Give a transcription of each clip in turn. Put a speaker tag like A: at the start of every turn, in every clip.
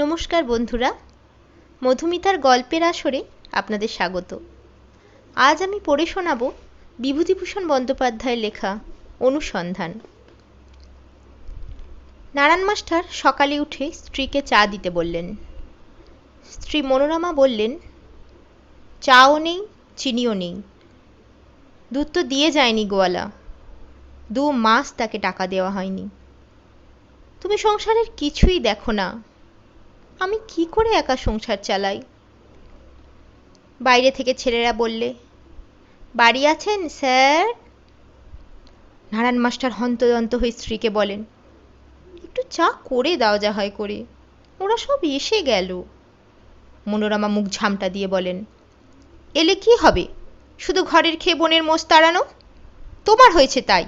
A: নমস্কার বন্ধুরা, মধুমিতার গল্পের আসরে আপনাদের স্বাগত। আজ আমি পড়ে শোনাব বিভূতিভূষণ বন্দ্যোপাধ্যায়ের লেখা অনুসন্ধান। নারায়ণ মাস্টার সকালে উঠে স্ত্রীকে চা দিতে বললেন। স্ত্রী মনোরমা বললেন, চাও নেই, চিনিও নেই। দুধ তো দিয়ে যায়নি গোয়ালা, 2 মাস তাকে টাকা দেওয়া হয়নি। তুমি সংসারের কিছুই দেখো না, আমি কি করে একা সংসার চালাই? বাইরে থেকে ছেলেরা বললে, বাড়ি আছেন স্যার? নারায়ণ মাস্টার হন্তদন্ত হয়ে স্ত্রীকে বলেন, একটু চা করে দাও যা হয় করে, ওরা সব এসে গেল। মনোরমা মুখ ঝামটা দিয়ে বলেন, এলে কি হবে, শুধু ঘরের খেয়ে বোনের মোষ তাড়ানো? তোমার হয়েছে তাই।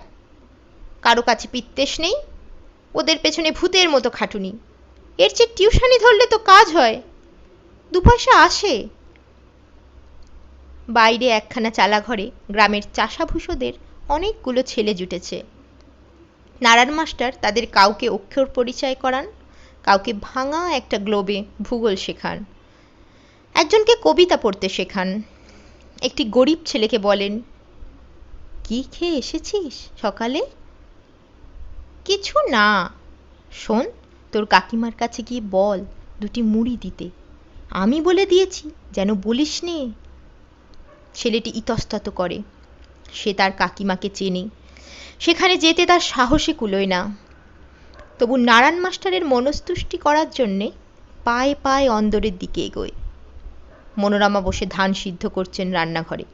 A: কারো কাছে পিত্তেশ নেই, ওদের পেছনে ভূতের মতো খাটুনি। এর চেয়ে টিউশনি ধরলে তো কাজ হয়, 2 পয়সা আসে। বাইরে একখানা চালা ঘরে গ্রামের চাষাভূষদের অনেকগুলো ছেলে জুটেছে। নারায়ণ মাস্টার তাদের কাউকে অক্ষর পরিচয় করান, কাউকে ভাঙা একটা গ্লোবে ভূগোল শেখান, একজনকে কবিতা পড়তে শেখান। একটি গরিব ছেলেকে বলেন, কি খেয়ে এসেছিস সকালে? কিছু না, শোন, তোর কাকিমার কাছে গিয়ে বল 2টি মুড়ি দিতে, আমি বলে দিয়েছি যেন বলিস নে। ছেলেটি ইতস্তত করে, সে তার কাকিমাকে চেনে, সেখানে যেতে তার সাহসে কুলোয় না। তবু নারায়ণ মাস্টারের মনস্তুষ্টি করার জন্যে পায়ে পায়ে অন্দরের দিকে এগোয়। মনোরমা বসে ধান সিদ্ধ করছেন রান্নাঘরে।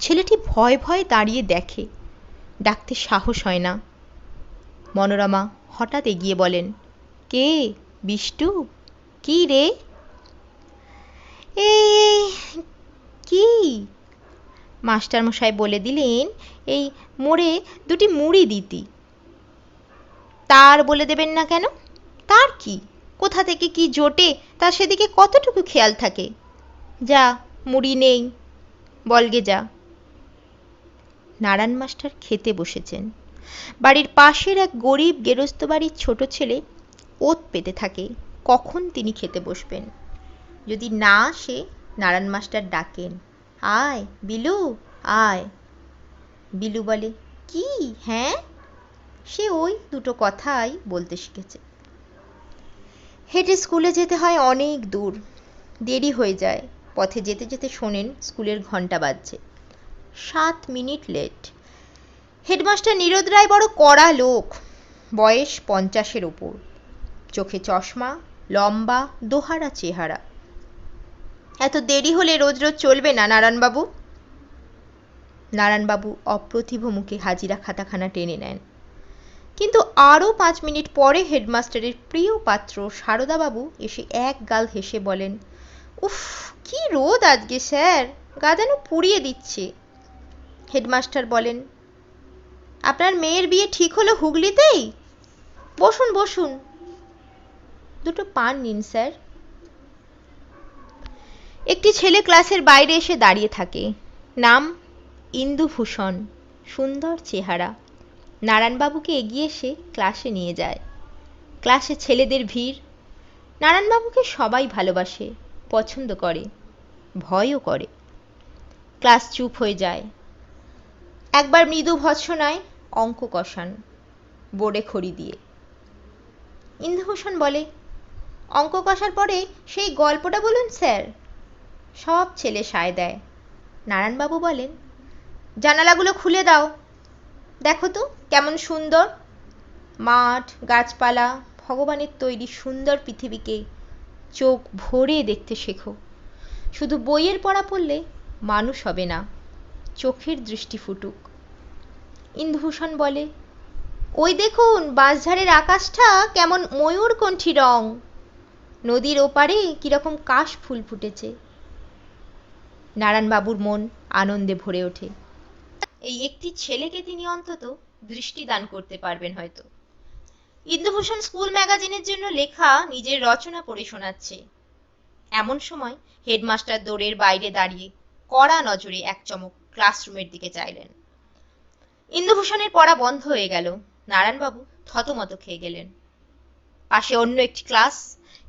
A: ছেলেটি ভয় ভয়ে দাঁড়িয়ে দেখে, ডাকতে সাহস হয় না। মনোরমা হঠাৎ এগিয়ে বলেন, কে বিষ্টু? কি রে? এই কি? মাস্টারমশাই বলে দিলেন, এই মোড়ে 2টি মুড়ি দিতি। তার বলে দেবেন না কেন? তার কি, কোথা থেকে কি জোটে তার সেদিকে কতটুকু খেয়াল থাকে? যা, মুড়ি নেই, বলগে যা। নারায়ণ মাস্টার খেতে বসেছেন। বাড়ির পাশের এক গরিব গেরস্ত বাড়ির ছোট ছেলে ওত পেতে থাকে কখন তিনি খেতে বসবেন। যদি না আসে, নারায়ণ মাস্টার ডাকেন, আয় বিলু আয়। বিলু বলে, কি? হ্যাঁ? সে ওই 2টো কথাই বলতে শিখেছে। হেঁটে স্কুলে যেতে হয় অনেক দূর, দেরি হয়ে যায়। পথে যেতে যেতে শোনেন স্কুলের ঘন্টা বাজছে। 7 মিনিট লেট। হেডমাস্টার নীরদ রায় বড় কড়া লোক, বয়স 50-এর ওপর, চোখে চশমা, লম্বা দোহারা চেহারা। এত দেরি হলে রোজ রোজ চলবে না নারায়ণবাবু। নারায়ণবাবু অপ্রতিভ মুখে হাজিরা খাতাখানা টেনে নেন। কিন্তু আরও 5 মিনিট পরে হেডমাস্টারের প্রিয় পাত্র সারদাবাবু এসে এক গাল হেসে বলেন, উফ, কি রোদ আজকে স্যার, গা যেন পুড়িয়ে দিচ্ছে। হেডমাস্টার বলেন, আপনার মেয়ের বিয়ে ঠিক হলো হুগলিতেই? বসুন বসুন। 2টো পান নিন স্যার। একটি ছেলে ক্লাসের বাইরে এসে দাঁড়িয়ে থাকে। নাম ইন্দুভূষণ, সুন্দর চেহারা। নারায়ণবাবুকে এগিয়ে এসে ক্লাসে নিয়ে যায়। ক্লাসে ছেলেদের ভিড়। নারায়ণবাবুকে সবাই ভালোবাসে, পছন্দ করে, ভয়ও করে। ক্লাস চুপ হয়ে যায়। একবার মৃদু ভৎসনায় অঙ্ক কষান, বোর্ডে খড়ি দিয়ে। ইন্দুভূষণ বলে, অঙ্ক কষার পরে সেই গল্পটা বলুন স্যার। সব ছেলে সায় দেয়। নারায়ণবাবু বলেন, জানালাগুলো খুলে দাও, দেখো তো কেমন সুন্দর মাঠ, গাছপালা, ভগবানের তৈরি সুন্দর পৃথিবীকে চোখ ভরে দেখতে শেখো। শুধু বইয়ের পড়া পড়লে মানুষ হবে না, চোখের দৃষ্টি ফুটুক। ইন্দুভূষণ বলে, ওই দেখুন বাঁশঝাড়ের আকাশটা কেমন ময়ূরকণ্ঠী রং, নদীর ওপারে কিরকম কাশ ফুল ফুটেছে। নারায়ণবাবুর মন আনন্দে ভরে ওঠে। এই একটি ছেলেকে তিনি অন্তত দৃষ্টিদান করতে পারবেন হয়তো। ইন্দুভূষণ স্কুল ম্যাগাজিনের জন্য লেখা নিজের রচনা পড়ে শোনাচ্ছে। এমন সময় হেডমাস্টার দৌড়ের বাইরে দাঁড়িয়ে কড়া নজরে এক চমক ক্লাসরুমের দিকে চাইলেন। ইন্দুভূষণের পড়া বন্ধ হয়ে গেল। নারায়ণবাবু থতমত খেয়ে গেলেন। পাশে অন্য একটি ক্লাস।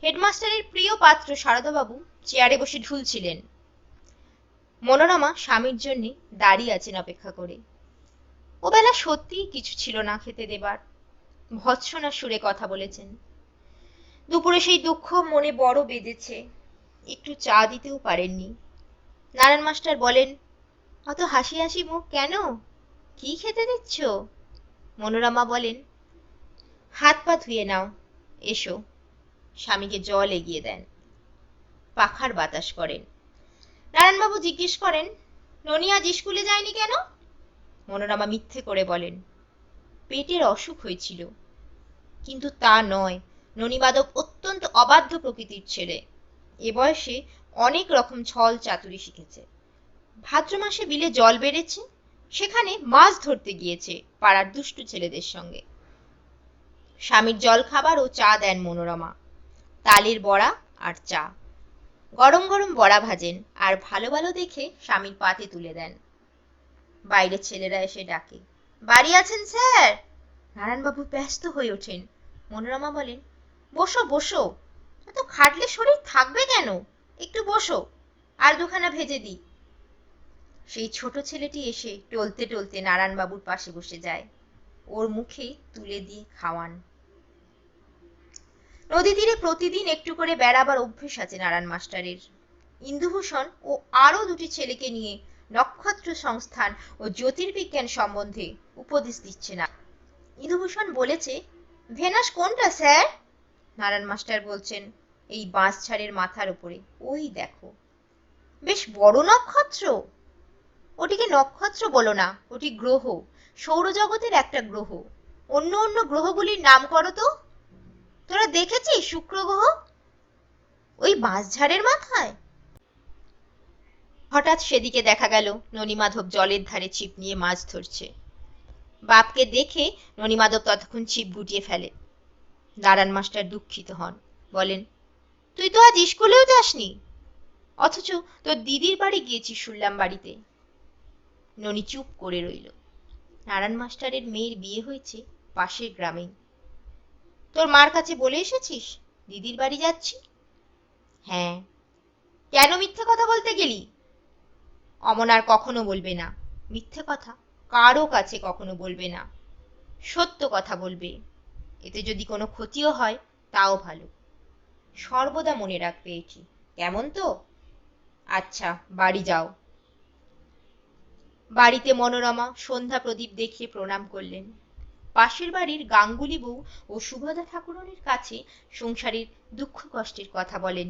A: হেডমাস্টারের প্রিয় পাত্র সারদাবাবু চেয়ারে বসে ঢুলছিলেন। মনোরমা স্বামীর জন্য দাঁড়িয়ে আছেন অপেক্ষা করে। ওবেলা সত্যিই কিছু ছিল না খেতে দেবার। ভৎসনা সুরে কথা বলেছেন। দুপুরে সেই দুঃখ মনে বড় বেঁধেছে, একটু চা দিতেও পারেননি। নারায়ণ মাস্টার বলেন, অত হাসি হাসি মুখ কেন? কি খেতে দিচ্ছ? মনোরমা বলেন, হাত পা ধুয়ে নাও, এসো। স্বামীকে জল এগিয়ে দেন। পাখার বাতাস করেন। নারায়ণবাবু জিজ্ঞেস করেন, ননি আজ স্কুলে যায়নি কেন? মনোরমা মিথ্যে করে বলেন, পেটের অসুখ হয়েছিল। কিন্তু তা নয়, ননিমাধব অত্যন্ত অবাধ্য প্রকৃতির ছেলে। এ বয়সে অনেক রকম ছল চাতুরি শিখেছে। ভাদ্র মাসে বিলে জল বেড়েছে, সেখানে মাছ ধরতে গিয়েছে পাড়ার দুষ্টু ছেলেদের সঙ্গে। স্বামীর জল খাবার ও চা দেন মনোরমা, তালের বড়া আর চা। গরম গরম বড়া ভাজেন আর ভালো ভালো দেখে স্বামীর পাতে তুলে দেন। বাইরে ছেলেরা এসে ডাকে, বাড়ি আছেন স্যার? নারায়ণবাবু ব্যস্ত হয়ে ওঠেন। মনোরমা বলেন, বসো বসো, এত খাটলে শরীর থাকবে কেন? একটু বসো, আর দুখানা ভেজে দিই। সেই ছোট ছেলেটি এসে টলতে টলতে নারায়ণবাবুর পাশে বসে যায়। ওর মুখে তুলে দিয়ে খাওয়ান। নদী তীরে প্রতিদিন একটু করে বেড়াবার অভ্যেস আছে নারায়ণ মাস্টারের। ইন্দুভূষণ ও আরো দুটি ছেলেকে নিয়ে নক্ষত্র সংস্থান ও জ্যোতির্বিজ্ঞান সম্বন্ধে উপদেশ দিচ্ছে না। ইন্দুভূষণ বলেছে, ভেনাস কোনটা স্যার? নারায়ণ মাস্টার বলছেন, এই বাঁশঝাড়ের মাথার উপরে, ওই দেখো। বেশ বড় নক্ষত্র। ওটিকে নক্ষত্র বলো না, ওটি গ্রহ, সৌরজগতের একটা গ্রহ। অন্য অন্য গ্রহগুলির নাম করো তো। তোরা দেখেছিস শুক্র গ্রহ? ওই বাঁশঝাড়ের মাথায়। হঠাৎ সেদিকে দেখা গেল ননিমাধব জলের ধারে ছিপ নিয়ে মাছ ধরছে। বাপকে দেখে ননিমাধব ততক্ষণ ছিপ গুটিয়ে ফেলে। নারায়ণ মাস্টার দুঃখিত হন, বলেন, তুই তো আজ স্কুলেও যাসনি, অথচ তোর দিদির বাড়ি গিয়েছিস শুনলাম বাড়িতে। ননি চুপ করে রইল। নারায়ণ মাস্টারের মেয়ের বিয়ে হয়েছে পাশের গ্রামেই। তোর মার কাছে বলে এসেছিস দিদির বাড়ি যাচ্ছি? হ্যাঁ। কেন মিথ্যে কথা বলতে গেলি? অমন আর কখনো বলবে না। মিথ্যে কথা কারো কাছে কখনো বলবে না, সত্য কথা বলবে। এতে যদি কোনো ক্ষতিও হয় তাও ভালো। সর্বদা মনে রাখবে এটি, কেমন তো? আচ্ছা, বাড়ি যাও। বাড়িতে মনোরমা সন্ধ্যা প্রদীপ দেখিয়ে প্রণাম করলেন। পাশের বাড়ির গাঙ্গুলি বউ ও সুভদা ঠাকুরনের কাছে সংসারের দুঃখ কষ্টের কথা বলেন।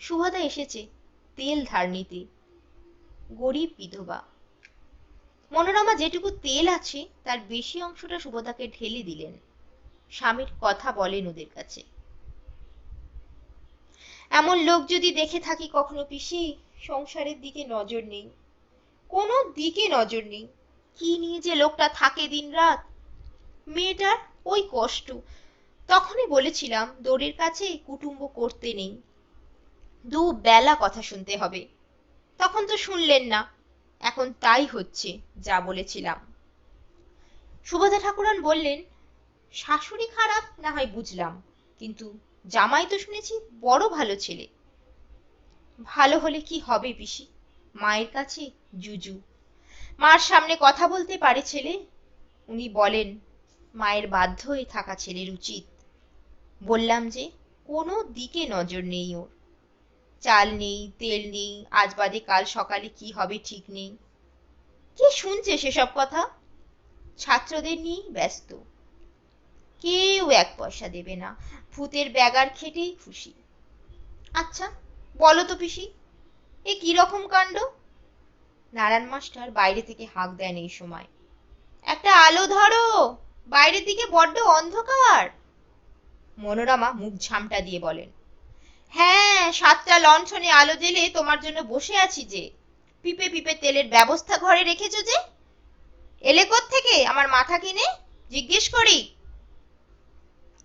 A: সুভদা এসেছে তেল ধার নিতে, গরিব বিধবা। মনোরমা যেটুকু তেল আছে তার বেশি অংশটা সুভদাকে ঢেলে দিলেন। স্বামীর কথা বলেন ওদের কাছে। এমন লোক যদি দেখে থাকি কখনো পিসি, সংসারের দিকে নজর নেই, কোনো দিকে নজর নেই। কি নিয়ে যে লোকটা থাকে দিনরাত। মেয়েটার ওই কষ্ট। তখনই বলেছিলাম দড়ির কাছে কুটুম্ব করতে নেই, দু বেলা কথা শুনতে হবে। তখন তো শুনলেন না। এখন তাই হচ্ছে যা বলেছিলাম। সুভদা ঠাকুরন বললেন, শাশুড়ি খারাপ না হয় বুঝলাম, কিন্তু জামাই তো শুনেছি বড় ভালো ছেলে। ভালো হলে কি হবে পিসি, মায়ের কাছে জুজু। মার সামনে কথা বলতে পারে ছেলে। উনি বলেন মায়ের বাধ্য হয়ে থাকা ছেলের উচিত। বললাম যে কোনো দিকে নজর নেই ওর। চাল নেই, তেল নেই, আজ বাদে কাল সকালে কি হবে ঠিক নেই। কে শুনছে সেসব কথা? ছাত্রদের নিয়েই ব্যস্ত। কেউ এক পয়সা দেবে না, ভূতের ব্যাগার খেটেই খুশি। আচ্ছা বলো তো পিসি, এ কি রকম কাণ্ড? নারায়ণ মাস্টার বাইরে থেকে হাঁক দেন এই সময়, একটা আলো ধরো, বাইরের দিকে বড্ড অন্ধকার। মনোরমা মুখ ঝামটা দিয়ে বলেন, হ্যাঁ, 7টা লণ্ঠনে আলো জ্বেলে তোমার জন্য বসে আছি যে। পিপে পিপে তেলের ব্যবস্থা ঘরে রেখেছো যে। এলে কোত্থেকে আমার মাথা কিনে, জিজ্ঞেস করি?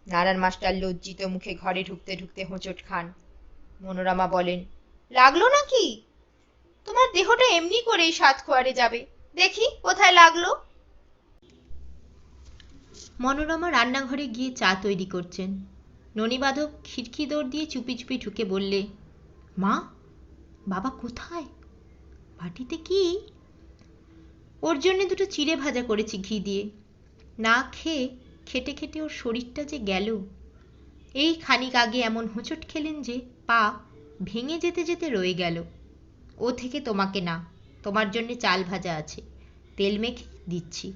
A: নারায়ণ মাস্টার লজ্জিত মুখে ঘরে ঢুকতে ঢুকতে হোঁচট খান। মনোরমা বলেন, লাগলো নাকি? তোমার দেহটা এমনি করেই 7 খোয়ারে যাবে, দেখি কোথায় লাগলো। মনোরমা রান্নাঘরে গিয়ে চা তৈরি করছেন। ননি বাঁধব খিড়কি দৌড় দিয়ে চুপি চুপি ঢুকে বললে, মা, বাবা কোথায়? বাটিতে কি? ওর জন্যে দুটো চিড়ে ভাজা করেছি ঘি দিয়ে। না খেয়ে খেটে খেটে ওর শরীরটা যে গেল। এই খানিক আগে এমন হোঁচট খেলেন যে পা ভেঙে যেতে যেতে রয়ে গেল। ও থেকে তোমাকে না, তোমার জন্যে চাল ভাজা আছে, তেল মেখে দিচ্ছি।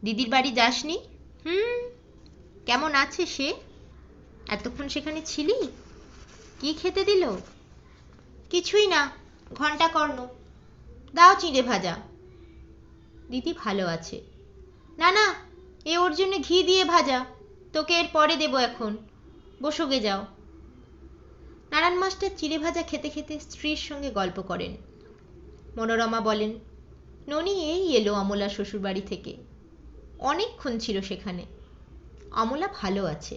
A: দিদির বাড়ি যাসনি? কেমন আছে সে? এতক্ষণ সেখানে ছিলি? কি খেতে দিল? কিছুই না, ঘন্টা কর্ণ। দাও চিড়ে ভাজা। দিদি ভালো আছে। না না, এ ওর জন্য ঘি দিয়ে ভাজা, তোকে এর পরে দেবো এখন, বসোগে যাও। নারায়ণ মাস্টার চিড়ে ভাজা খেতে খেতে স্ত্রীর সঙ্গে গল্প করেন। মনোরমা বলেন, ননি এই এলো অমলা শ্বশুরবাড়ি থেকে, অনেকক্ষণ ছিল সেখানে। অমলা ভালো আছে।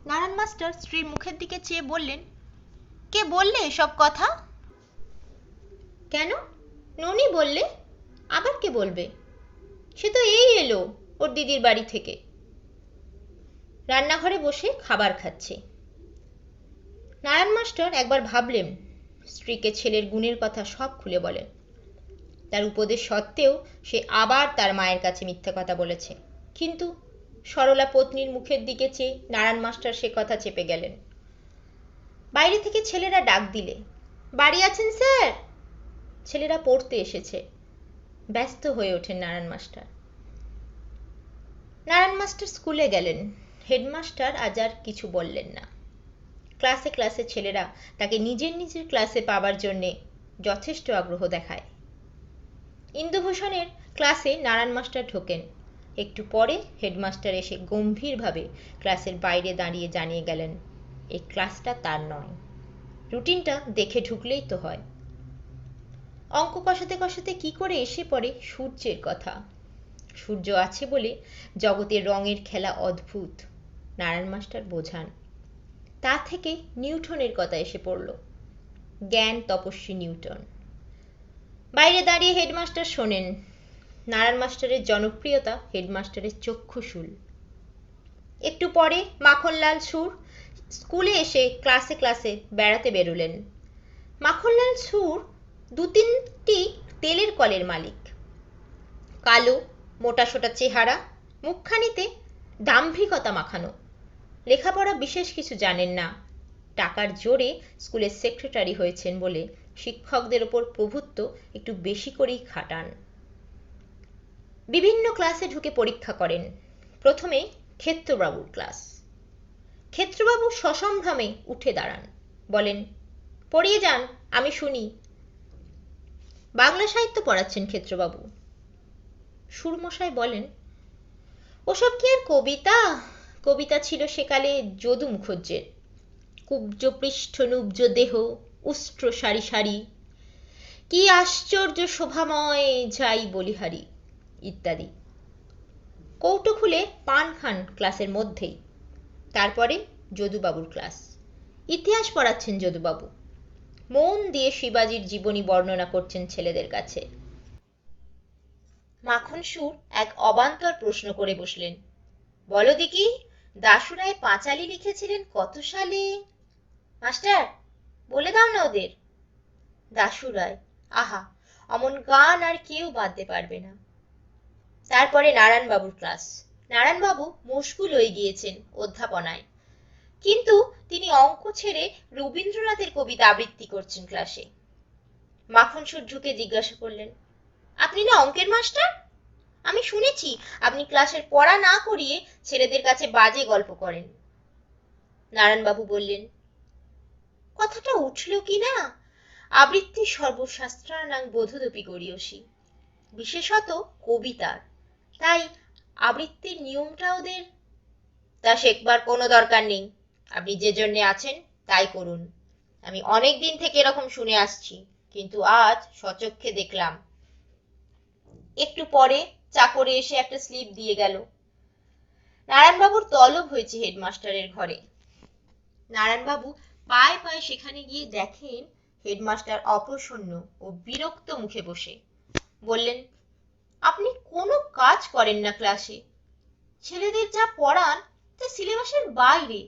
A: নারায়ণ মাস্টার স্ত্রীর মুখের দিকে চেয়ে বললেন, কে বললে এসব কথা? কেন, ননি বললে, আবার কে বলবে? সে তো এই এলো ওর দিদির বাড়ি থেকে, রান্নাঘরে বসে খাবার খাচ্ছে। নারায়ণ মাস্টার একবার ভাবলেন স্ত্রীকে ছেলের গুণের কথা সব খুলে বলেন। তার উপদেশ সত্ত্বেও সে আবার তার মায়ের কাছে মিথ্যে কথা বলেছে, কিন্তু সরলা পত্নীর মুখের দিকে চেয়ে নারায়ণ মাস্টার সে কথা চেপে গেলেন। বাইরে থেকে ছেলেরা ডাক দিলে, বাড়ি আছেন স্যার? ছেলেরা পড়তে এসেছে। ব্যস্ত হয়ে ওঠেন নারায়ণ মাস্টার। নারায়ণ মাস্টার স্কুলে গেলেন। হেডমাস্টার আজ আর কিছু বললেন না। ক্লাসে ক্লাসে ছেলেরা তাকে নিজের নিজের ক্লাসে পাবার জন্যে যথেষ্ট আগ্রহ দেখায়। ইন্দুভূষণের ক্লাসে নারায়ণ মাস্টার ঢোকেন। একটু পরে হেডমাস্টার এসে গম্ভীরভাবে ক্লাসের বাইরে দাঁড়িয়ে জানিয়ে গেলেন, এই ক্লাসটা তার নয়, রুটিনটা দেখে ঢুকলেই তো হয়। অঙ্ক কষাতে কষাতে কি করে এসে পড়ে সূর্যের কথা। সূর্য আছে বলে জগতের রঙের খেলা অদ্ভুত, নারায়ণ মাস্টার বোঝান। তা থেকে নিউটনের কথা এসে পড়ল, জ্ঞান তপস্বী নিউটন। বাইরে দাঁড়িয়ে হেডমাস্টার শোনেন। নারায়ণ মাস্টারের জনপ্রিয়তা হেডমাস্টারের চক্ষুশূল। একটু পরে মাখনলাল সুর স্কুলে এসে ক্লাসে ক্লাসে বেড়াতে বেরোলেন। মাখনলাল সুর 2-3টি তেলের কলের মালিক। কালো মোটাসোটা চেহারা, মুখখানিতে দাম্ভিকতা মাখানো। লেখাপড়া বিশেষ কিছু জানেন না। টাকার জোরে স্কুলের সেক্রেটারি হয়েছেন বলে শিক্ষকদের ওপর প্রভুত্ব একটু বেশি করেই খাটান। বিভিন্ন ক্লাসে ঢুকে পরীক্ষা করেন। প্রথমে ক্ষেত্রবাবুর ক্লাস। ক্ষেত্রবাবু সসম্ভ্রমে উঠে দাঁড়ান, বলেন, পড়িয়ে যান, আমি শুনি। বাংলা সাহিত্য পড়াচ্ছেন ক্ষেত্রবাবু। সুরমশাই বলেন, ওসব কি আর কবিতা? কবিতা ছিল সেকালে যদু মুখুজ্জের, কুব্জ পৃষ্ঠ নুব্জ দেহ, উষ্ট্র সারি সারি, কি আশ্চর্য শোভাময় যাই বলিহারি ইত্যাদি। কৌটো খুলে পান খান ক্লাসের মধ্যেই। তারপরে যদুবাবুর ক্লাস। ইতিহাস পড়াচ্ছেন যদুবাবু। মন দিয়ে শিবাজির জীবনী বর্ণনা করছেন ছেলেদের কাছে। মাখন সুর এক অবান্তর প্রশ্ন করে বসলেন, বলো দেখি, দাশুরায় পাঁচালী লিখেছিলেন কত সালে? মাস্টার, বলে দাও না ওদের। দাশুরায়, আহা, অমন গান আর কেউ বাঁধতে পারবে না। তারপরে নারায়ণবাবুর ক্লাস। নারায়ণবাবু মশগুল হয়ে গিয়েছেন অধ্যাপনায়, কিন্তু তিনি অঙ্ক ছেড়ে রবীন্দ্রনাথের কবিতা আবৃত্তি করছেন ক্লাসে। মাখন সুর ঢুকে জিজ্ঞাসা করলেন, আপনি না অঙ্কের মাস্টার? আমি শুনেছি আপনি ক্লাসের পড়া না করিয়ে ছেলেদের কাছে বাজে গল্প করেন। নারায়ণবাবু বললেন, কথাটা উঠল কি না, আবৃত্তি সর্বশাস্ত্রানাং বোধদপি গরীয়সী, বিশেষত কবিতার, তাই আবৃত্তির নিয়মটা ওদের। তা শেখবার কোনো দরকার নেই, আপনি যে জন্যে আছেন তাই করুন। আমি অনেক দিন থেকে এরকম শুনে আসছি, কিন্তু আজ সচক্ষে দেখলাম। একটু পরে চাকরে এসে একটা স্লিপ দিয়ে গেল। নারায়ণবাবুর তলব হয়েছে হেডমাস্টারের ঘরে। নারায়ণবাবু পায়ে পায়ে সেখানে গিয়ে দেখেন হেডমাস্টার অপ্রসন্ন ও বিরক্ত মুখে বসে। বললেন, আপনি কোনো কাজ করেন না ক্লাসে, ছেলেদের যা পড়ান তা সিলেবাসের বাইরে,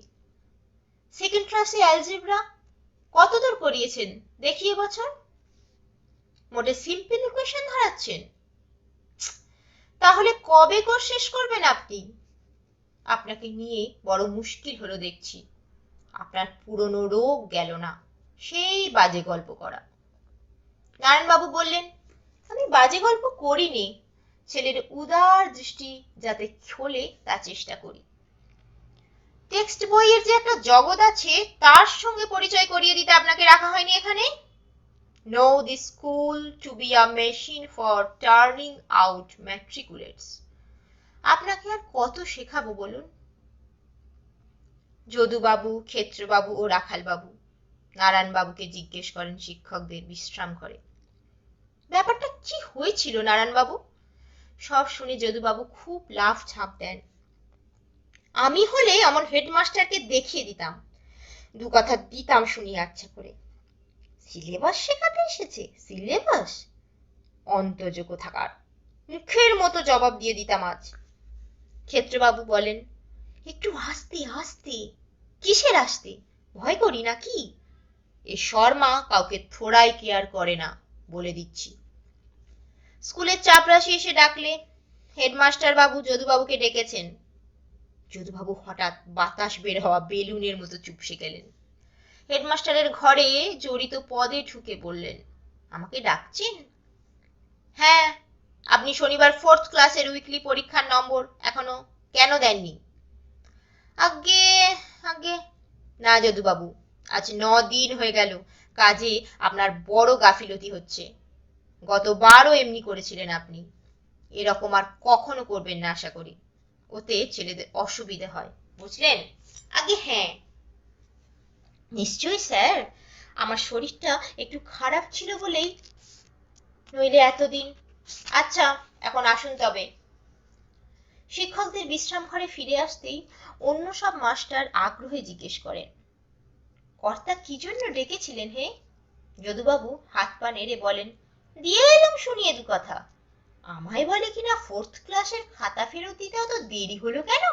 A: সেকেন্ড ক্লাসে অ্যালজেব্রা কতদূর করিয়েছেন দেখিয়ে বছর? মোটে সিম্পল ইকুয়েশন ধরাচ্ছেন? তাহলে কবে কোর্স শেষ করবেন আপনি? আপনাকে নিয়ে বড় মুশকিল হলো দেখছি। আপনার পুরনো রোগ গেল না, সেই বাজে গল্প করা। নারায়ণবাবু বললেন, আমি বাজে গল্প করিনি, ছেলের উদার দৃষ্টি যাতে খোলে তা চেষ্টা করি। টেক্সট বইয়ের যে একটা জগৎ আছে তার সঙ্গে পরিচয় করিয়ে দিতে আপনাকে রাখা হয়নি এখানে? Know the school to be a machine for turning out matriculates. আপনাকে আর কত শেখাবো বলুন? যদুবাবু, ক্ষেত্রবাবু ও রাখালবাবু নারায়ণবাবুকে জিজ্ঞেস করেন শিক্ষকদের বিশ্রাম করে, ব্যাপারটা কি হয়েছিল নারায়ণবাবু? সব শুনে যদুবাবু খুব লাফ ঝাঁপ দেন। আমি হলে আমার হেডমাস্টারকে দেখিয়ে দিতাম, দু কথা দিতাম শুনিয়ে আচ্ছা করে। সিলেবাস শেখাতে এসেছে? সিলেবাস? অন্তর্যোগ্য থাকার, মুখের মতো জবাব দিয়ে দিতাম আজ। ক্ষেত্রবাবু বলেন, একটু আস্তে আস্তে। কিসের আস্তে? ভয় করি নাকি? এ শর্মা কাউকে থোড়াই কেয়ার করে না, বলে দিচ্ছি। স্কুলের চাপরাশি এসে ডাকলে হেডমাস্টার বাবু যদুবাবুকে ডেকেছেন। যদুবাবু হঠাৎ বাতাস বের হওয়া বেলুনের মতো চুপসে গেলেন। হেডমাস্টারের ঘরে জড়িত পদে ঢুকে বললেন, আমাকে ডাকছেন? হ্যাঁ, আপনি শনিবার 4th ক্লাসের উইকলি পরীক্ষার নম্বর এখনো কেন দেননি? আগে আগে না যদুবাবু, আজ 9 দিন হয়ে গেল, কাজে আপনার বড় গাফিলতি হচ্ছে। গতবারও এমনি করেছিলেন আপনি, এরকম আর কখনো করবেন না আশা করি। ওতে ছেলেদের অসুবিধে হয়, বুঝলেন? আগে হ্যাঁ। নিশ্চয়ই স্যার, আমার শরীরটা একটু খারাপ ছিল বলেই, নইলে এতদিন। আচ্ছা, এখন আসুন তবে। শিক্ষকদের বিশ্রাম ঘরে ফিরে আসতেই অন্য সব মাস্টার আগ্রহে জিজ্ঞেস করেন, কর্তা কি জন্য ডেকেছিলেন হে? যদুবাবু হাত পা নেড়ে বলেন, দিয়ে এলাম শুনিয়ে দু কথা। আমায় বলে কিনা 4th ক্লাসের খাতা ফেরত দিতে অত দেরি হলো কেন?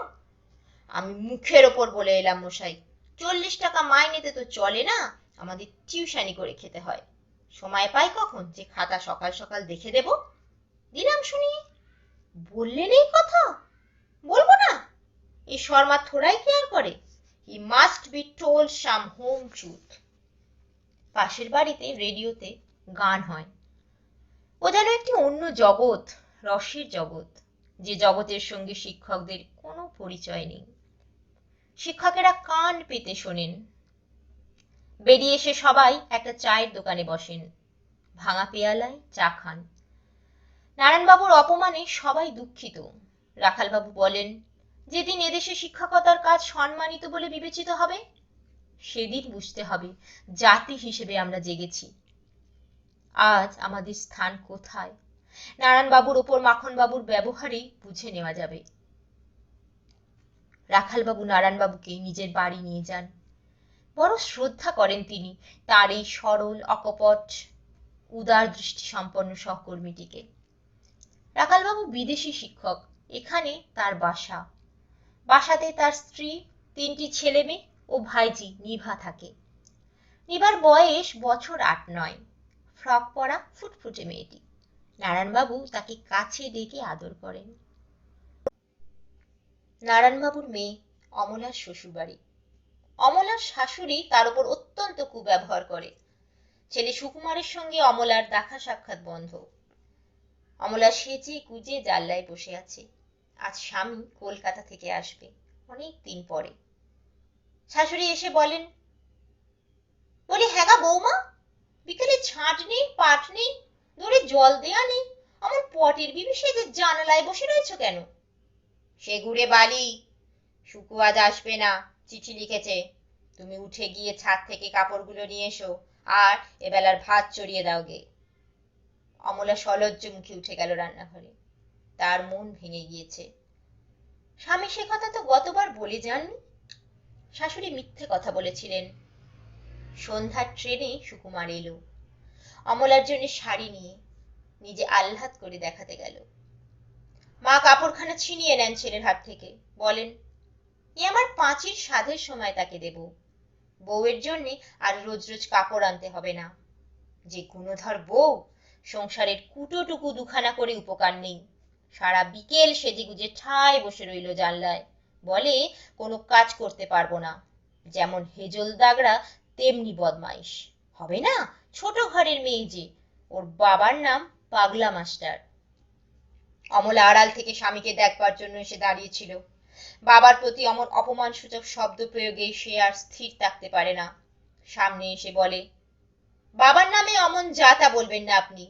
A: আমি মুখের ওপর বলে এলাম মশাই, 40 টাকা মাইনেতে তো চলে না, আমাদের টিউশনি করে খেতে হয়। সময় পাই কখন যে খাতা সকাল সকাল দেখে দেব? দিলাম শুনিয়ে। বললেন এই কথা? বলবো না? এই শর্মা থোড়াই কেয়ার করে। He must be told some home truth. পাশের বাড়িতে রেডিওতে গান হয়। ও যেন একটি অন্য জগৎ, রসের জগৎ, যে জগতের সঙ্গে শিক্ষকদের কোনো পরিচয় নেই। শিক্ষকেরা কান পেতে শোনেন। বেরিয়ে এসে সবাই একটা চায়ের দোকানে বসেন, ভাঙা পেয়ালায় চা খান। নারায়ণবাবুর অপমানে সবাই দুঃখিত। রাখালবাবু বলেন, যেদিন এদেশে শিক্ষকতার কাজ সম্মানিত বলে বিবেচিত হবে, সেদিন বুঝতে হবে জাতি হিসেবে আমরা জেগেছি। আজ আমাদের স্থান কোথায় নারায়ণবাবুর ওপর মাখনবাবুর ব্যবহারেই বুঝে নেওয়া যাবে। রাখালবাবু নারায়ণবাবুকে নিজের বাড়ি নিয়ে যান। বড় শ্রদ্ধা করেন তিনি তার এই সরল অকপট উদার দৃষ্টি সম্পন্ন সহকর্মীটিকে। রাখালবাবু বিদেশি শিক্ষক, এখানে তার বাসা। বাসাতে তার স্ত্রী, 3টি ছেলে মেয়ে ও ভাইজি নিভা থাকে। নিভার বয়স বছর 8-9, ফ্রক পরা ফুটফুটে মেয়েটি। নারায়ণবাবু তাকে কাছে ডেকে আদর করেন। নারায়ণবাবুর মেয়ে অমলার শ্বশুরবাড়ি। অমলার শাশুড়ি তার উপর অত্যন্ত কুব্যবহার করে। ছেলে সুকুমারের সঙ্গে অমলার দেখা সাক্ষাৎ বন্ধ। অমলা সেজে গুজে জানলায় বসে আছে। আজ স্বামী কলকাতা থেকে আসবে, অনেক দিন পরে। শাশুড়ি এসে বলেন, বলি হ্যাঁ গা বৌমা, বিকেলে ছাঁট নেই, পাট নেই, ধরে জল দেয়া নেই, আমার পটের বিবি সেজে জানালায় বসে রয়েছ কেন? সে ঘুরে বালি, শুকু আজ আসবে না, চিঠি লিখেছে। তুমি উঠে গিয়ে ছাদ থেকে কাপড়গুলো নিয়ে এসো, আর এবেলার ভাত চড়িয়ে দাও গে। অমলা সলজ্জ মুখে উঠে গেল রান্নাঘরে। তার মন ভেঙে গিয়েছে। স্বামী সে কথা তো গতবার বলে যাননি। শাশুড়ি মিথ্যে কথা বলেছিলেন। সন্ধ্যার ট্রেনে সুকুমার এলো। অমলার জন্য শাড়ি নিয়ে নিজে আহ্লাদ করে দেখাতে গেল। মা কাপড়খানা ছিনিয়ে নেন ছেলের হাত থেকে, বলেন, এ আমার 5-এর সাধের সময় তাকে দেব, বউয়ের জন্যে আর রোজ রোজ কাপড় আনতে হবে না। যে গুণধর বউ, সংসারের কুটোটুকু দুখানা করে উপকার নেই, সারা বিকেল সেজেগুজে ঠায় বসে রইল জানলায়, বলে কোনো কাজ করতে পারবো না। যেমন হেজল দাগড়া তেমনি বদমাইশ, হবে না ছোট ঘরের মেয়ে যে, ওর বাবার নাম পাগলা মাস্টার। অমলা আড়াল থেকে স্বামীকে দেখবার জন্য এসে দাঁড়িয়েছিল। বাবার প্রতি অমর অপমানসূচক শব্দ প্রয়োগে সে আর স্থির থাকতে পারে না। সামনে এসে বলে, বাবার নামে অমন যা তা বলবেন না আপনি।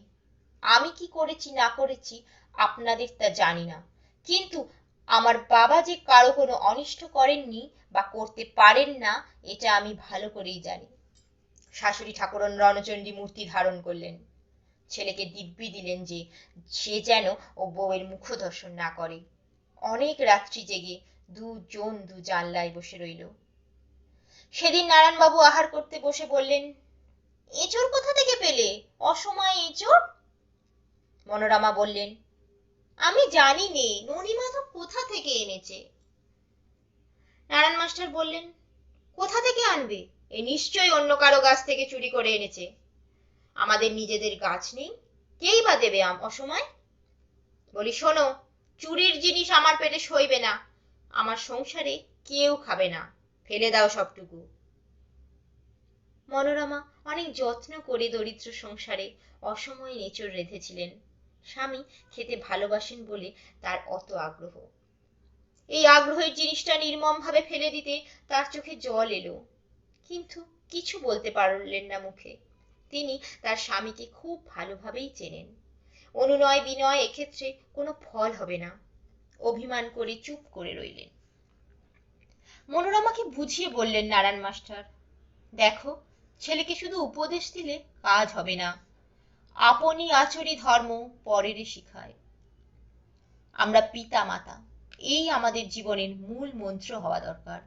A: আমি কি করেছি না করেছি আপনাদের তা জানি না, কিন্তু আমার বাবা যে কারো কোনো অনিষ্ট করেননি বা করতে পারেন না এটা আমি ভালো করেই জানি। শাশুড়ি ঠাকুরন রণচণ্ডী মূর্তি ধারণ করলেন। ছেলেকে দিব্যি দিলেন যে সে যেন ও বউয়ের মুখ দর্শন না করে। অনেক রাত্রি জেগে দুজন দু জানলায় বসে রইল। সেদিন নারায়ণবাবু আহার করতে বসে বললেন, এঁচোড় কোথা থেকে পেলে, অসময়ে এঁচোড়? মনোরমা বললেন, আমি জানি নে, ননিমাধব কোথা থেকে এনেছে। নারায়ণ মাস্টার বললেন, কোথা থেকে আনবে, এ নিশ্চয়ই অন্য কারো গাছ থেকে চুরি করে এনেছে। আমাদের নিজেদের গাছ নেই, কেই বা দেবে অসময়? বলি শোনো, চুরির জিনিস আমার পেটে সইবে না, আমার সংসারে কেউ খাবে না, ফেলে দাও সবটুকু। মনোরমা অনেক যত্ন করে দরিদ্র সংসারে অসময়ে এঁচোড় রেঁধেছিলেন। স্বামী খেতে ভালোবাসেন বলে তার অত আগ্রহ। এই আগ্রহের জিনিসটা নির্মম ভাবে ফেলে দিতে তার চোখে জল এলো, কিন্তু কিছু বলতে পারলেন না মুখে। তিনি তার স্বামীকে খুব ভালোভাবেই চেনেন। অনুনয় বিনয় এক্ষেত্রে কোনো ফল হবে না। অভিমান করে চুপ করে রইলেন। মনোরমাকে বুঝিয়ে বললেন নারায়ণ মাস্টার, দেখো, ছেলেকে শুধু উপদেশ দিলে কাজ হবে না। আপনি আচরি ধর্ম পরের শিখায়। আমরা পিতা মাতা, এই আমাদের জীবনের মূল মন্ত্র হওয়া দরকার।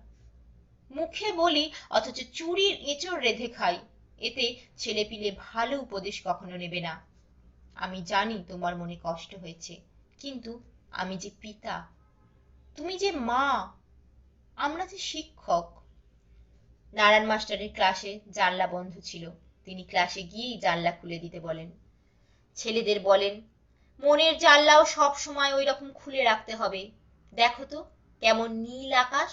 A: মুখে বলি অথচ চুরির এঁচোড় রেঁধে খাই, এতে ছেলেপিলে ভালো উপদেশ কখনো নেবে না। আমি জানি তোমার মনে কষ্ট হয়েছে, কিন্তু আমি যে পিতা, তুমি যে মা, আমরা যে শিক্ষক। নারায়ণ মাস্টারের ক্লাসে জানলা বন্ধ ছিল, তিনি ক্লাসে গিয়েই জানলা খুলে দিতে বলেন। ছেলেদের বলেন, মনের জানলাও সব সময় ওই রকম খুলে রাখতে হবে। দেখো তো কেমন নীল আকাশ,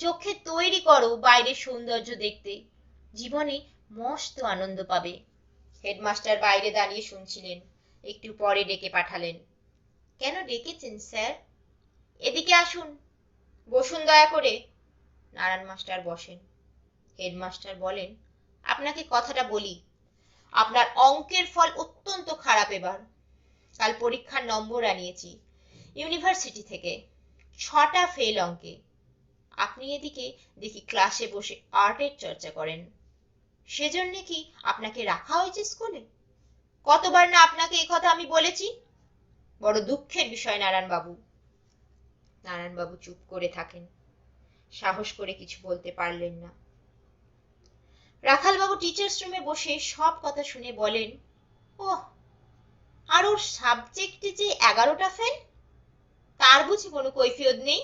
A: চোখে তৈরি করো বাইরের সৌন্দর্য দেখতে, জীবনে মস্ত আনন্দ পাবে। হেডমাস্টার বাইরে দাঁড়িয়ে শুনছিলেন, একটু পরে ডেকে পাঠালেন। কেন ডেকেছেন স্যার? এদিকে আসুন, বসুন দয়া করে। নারায়ণ মাস্টার বসেন। হেডমাস্টার বলেন, আপনাকে কথাটা বলি, আপনার অঙ্কের ফল অত্যন্ত খারাপ এবার। কাল পরীক্ষার নম্বর আনিয়েছি ইউনিভার্সিটি থেকে, 6টা ফেল অঙ্কে। আপনি এদিকে দেখি ক্লাসে বসে আর্টের চর্চা করেন, সেজন্য কি আপনাকে রাখা হয়েছে স্কুলে? কতবার না আপনাকে এই কথা আমি বলেছি। বড় দুঃখের বিষয় নারায়ণবাবু। নারায়ণবাবু চুপ করে থাকেন, সাহস করে কিছু বলতে পারলেন না। রাখালবাবু টিচার্স রুমে বসে সব কথা শুনে বলেন, ওহ, আর ওর সাবজেক্টে যে 11টা ফেল, তার বুঝি কোনো কৈফিয়ত নেই?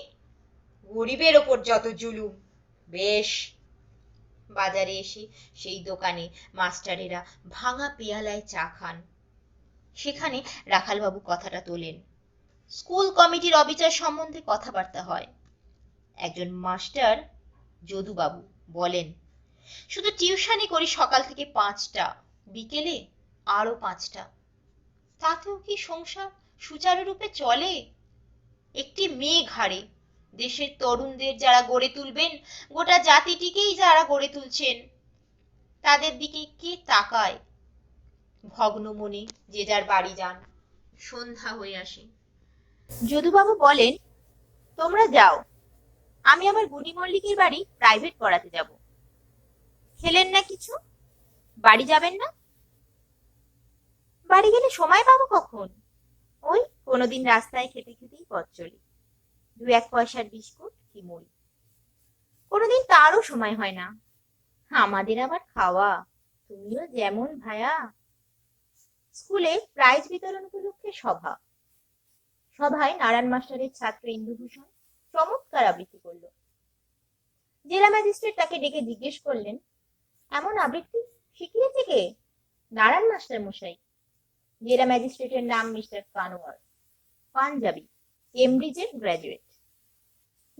A: গরিবের ওপর যত জুলুম। বেশ। বাজারে এসে সেই দোকানে মাস্টারেরা ভাঙা পেয়ালায় চা খান। সেখানে রাখালবাবু কথাটা তোলেন। স্কুল কমিটির অবিচার সম্বন্ধে কথাবার্তা হয়। একজন মাস্টার, যদুবাবু, বলেন, শুধু টিউশনি করি সকাল থেকে 5টা, বিকেলে আরো 5টা, তাতেও কি সংসার সুচারুরূপে চলে? একটি মেয়ে ঘাড়ে, দেশের তরুণদের যারা গড়ে তুলবেন, গোটা জাতিটিকেই যারা গড়ে তুলছেন, তাদের দিকে কে তাকায়? ভগ্ন মনে যে যার বাড়ি যান। সন্ধ্যা হয়ে আসে। যদুবাবু বলেন, তোমরা যাও, আমি আমার গুণী মল্লিকের বাড়ি প্রাইভেট পড়াতে যাব। খেলেন না কিছু? বাড়ি যাবেন না? বাড়ি গেলে সময় পাবো কখন? ওই কোনোদিন রাস্তায় খেতে খেতেই পথ চলি, 2-1 পয়সার বিস্কুট কি মুড়ি। কোনোদিন তারও সময় হয় না। আমাদের আবার খাওয়া, তুমিও যেমন ভায়া। স্কুলে প্রাইজ বিতরণ উপলক্ষে সভা। সভায় নারায়ণ মাস্টারের ছাত্র ইন্দুভূষণ চমৎকার আবৃত্তি করল। জেলা ম্যাজিস্ট্রেট তাকে ডেকে জিজ্ঞেস করলেন, এমন আবৃত্তি শিখিয়েছে কে? নারায়ণ মাস্টার মশাই। জেলা ম্যাজিস্ট্রেটের নাম মিস্টার কানোয়ার, পাঞ্জাবি, কেমব্রিজের গ্রাজুয়েট।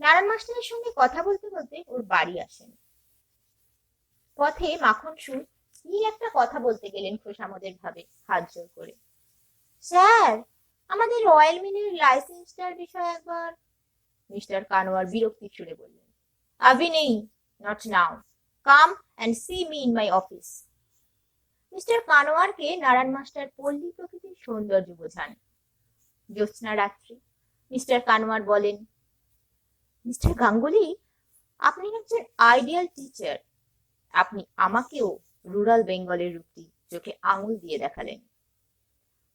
A: নারায়ণ মাস্টারের সঙ্গে কথা বলতে বলতে ওর বাড়ি আসেন। পথে মাখন সুর কি একটা কথা বলতে গেলেন খোশামদের ভাবে হাত জোর করে। স্যার, আমাদের রয়্যাল মিলের লাইসেন্সটার বিষয়ে একবার। মিস্টার কানোয়ার বিরক্তির সুরে বললেন, আভি নেই, not now, come and see me in my office. Mister কানোয়ারকে নারায়ণ মাস্টার পল্লী প্রকৃতির সৌন্দর্য বোঝান। জ্যোৎস্না রাত্রি। মিস্টার কানোয়ার বলেন, মিস্টার গাঙ্গুলি, আপনি একজন আইডিয়াল টিচার। আপনি আমাকেও রুরাল বেঙ্গলের রূপটি চোখে আঙুল দিয়ে দেখালেন।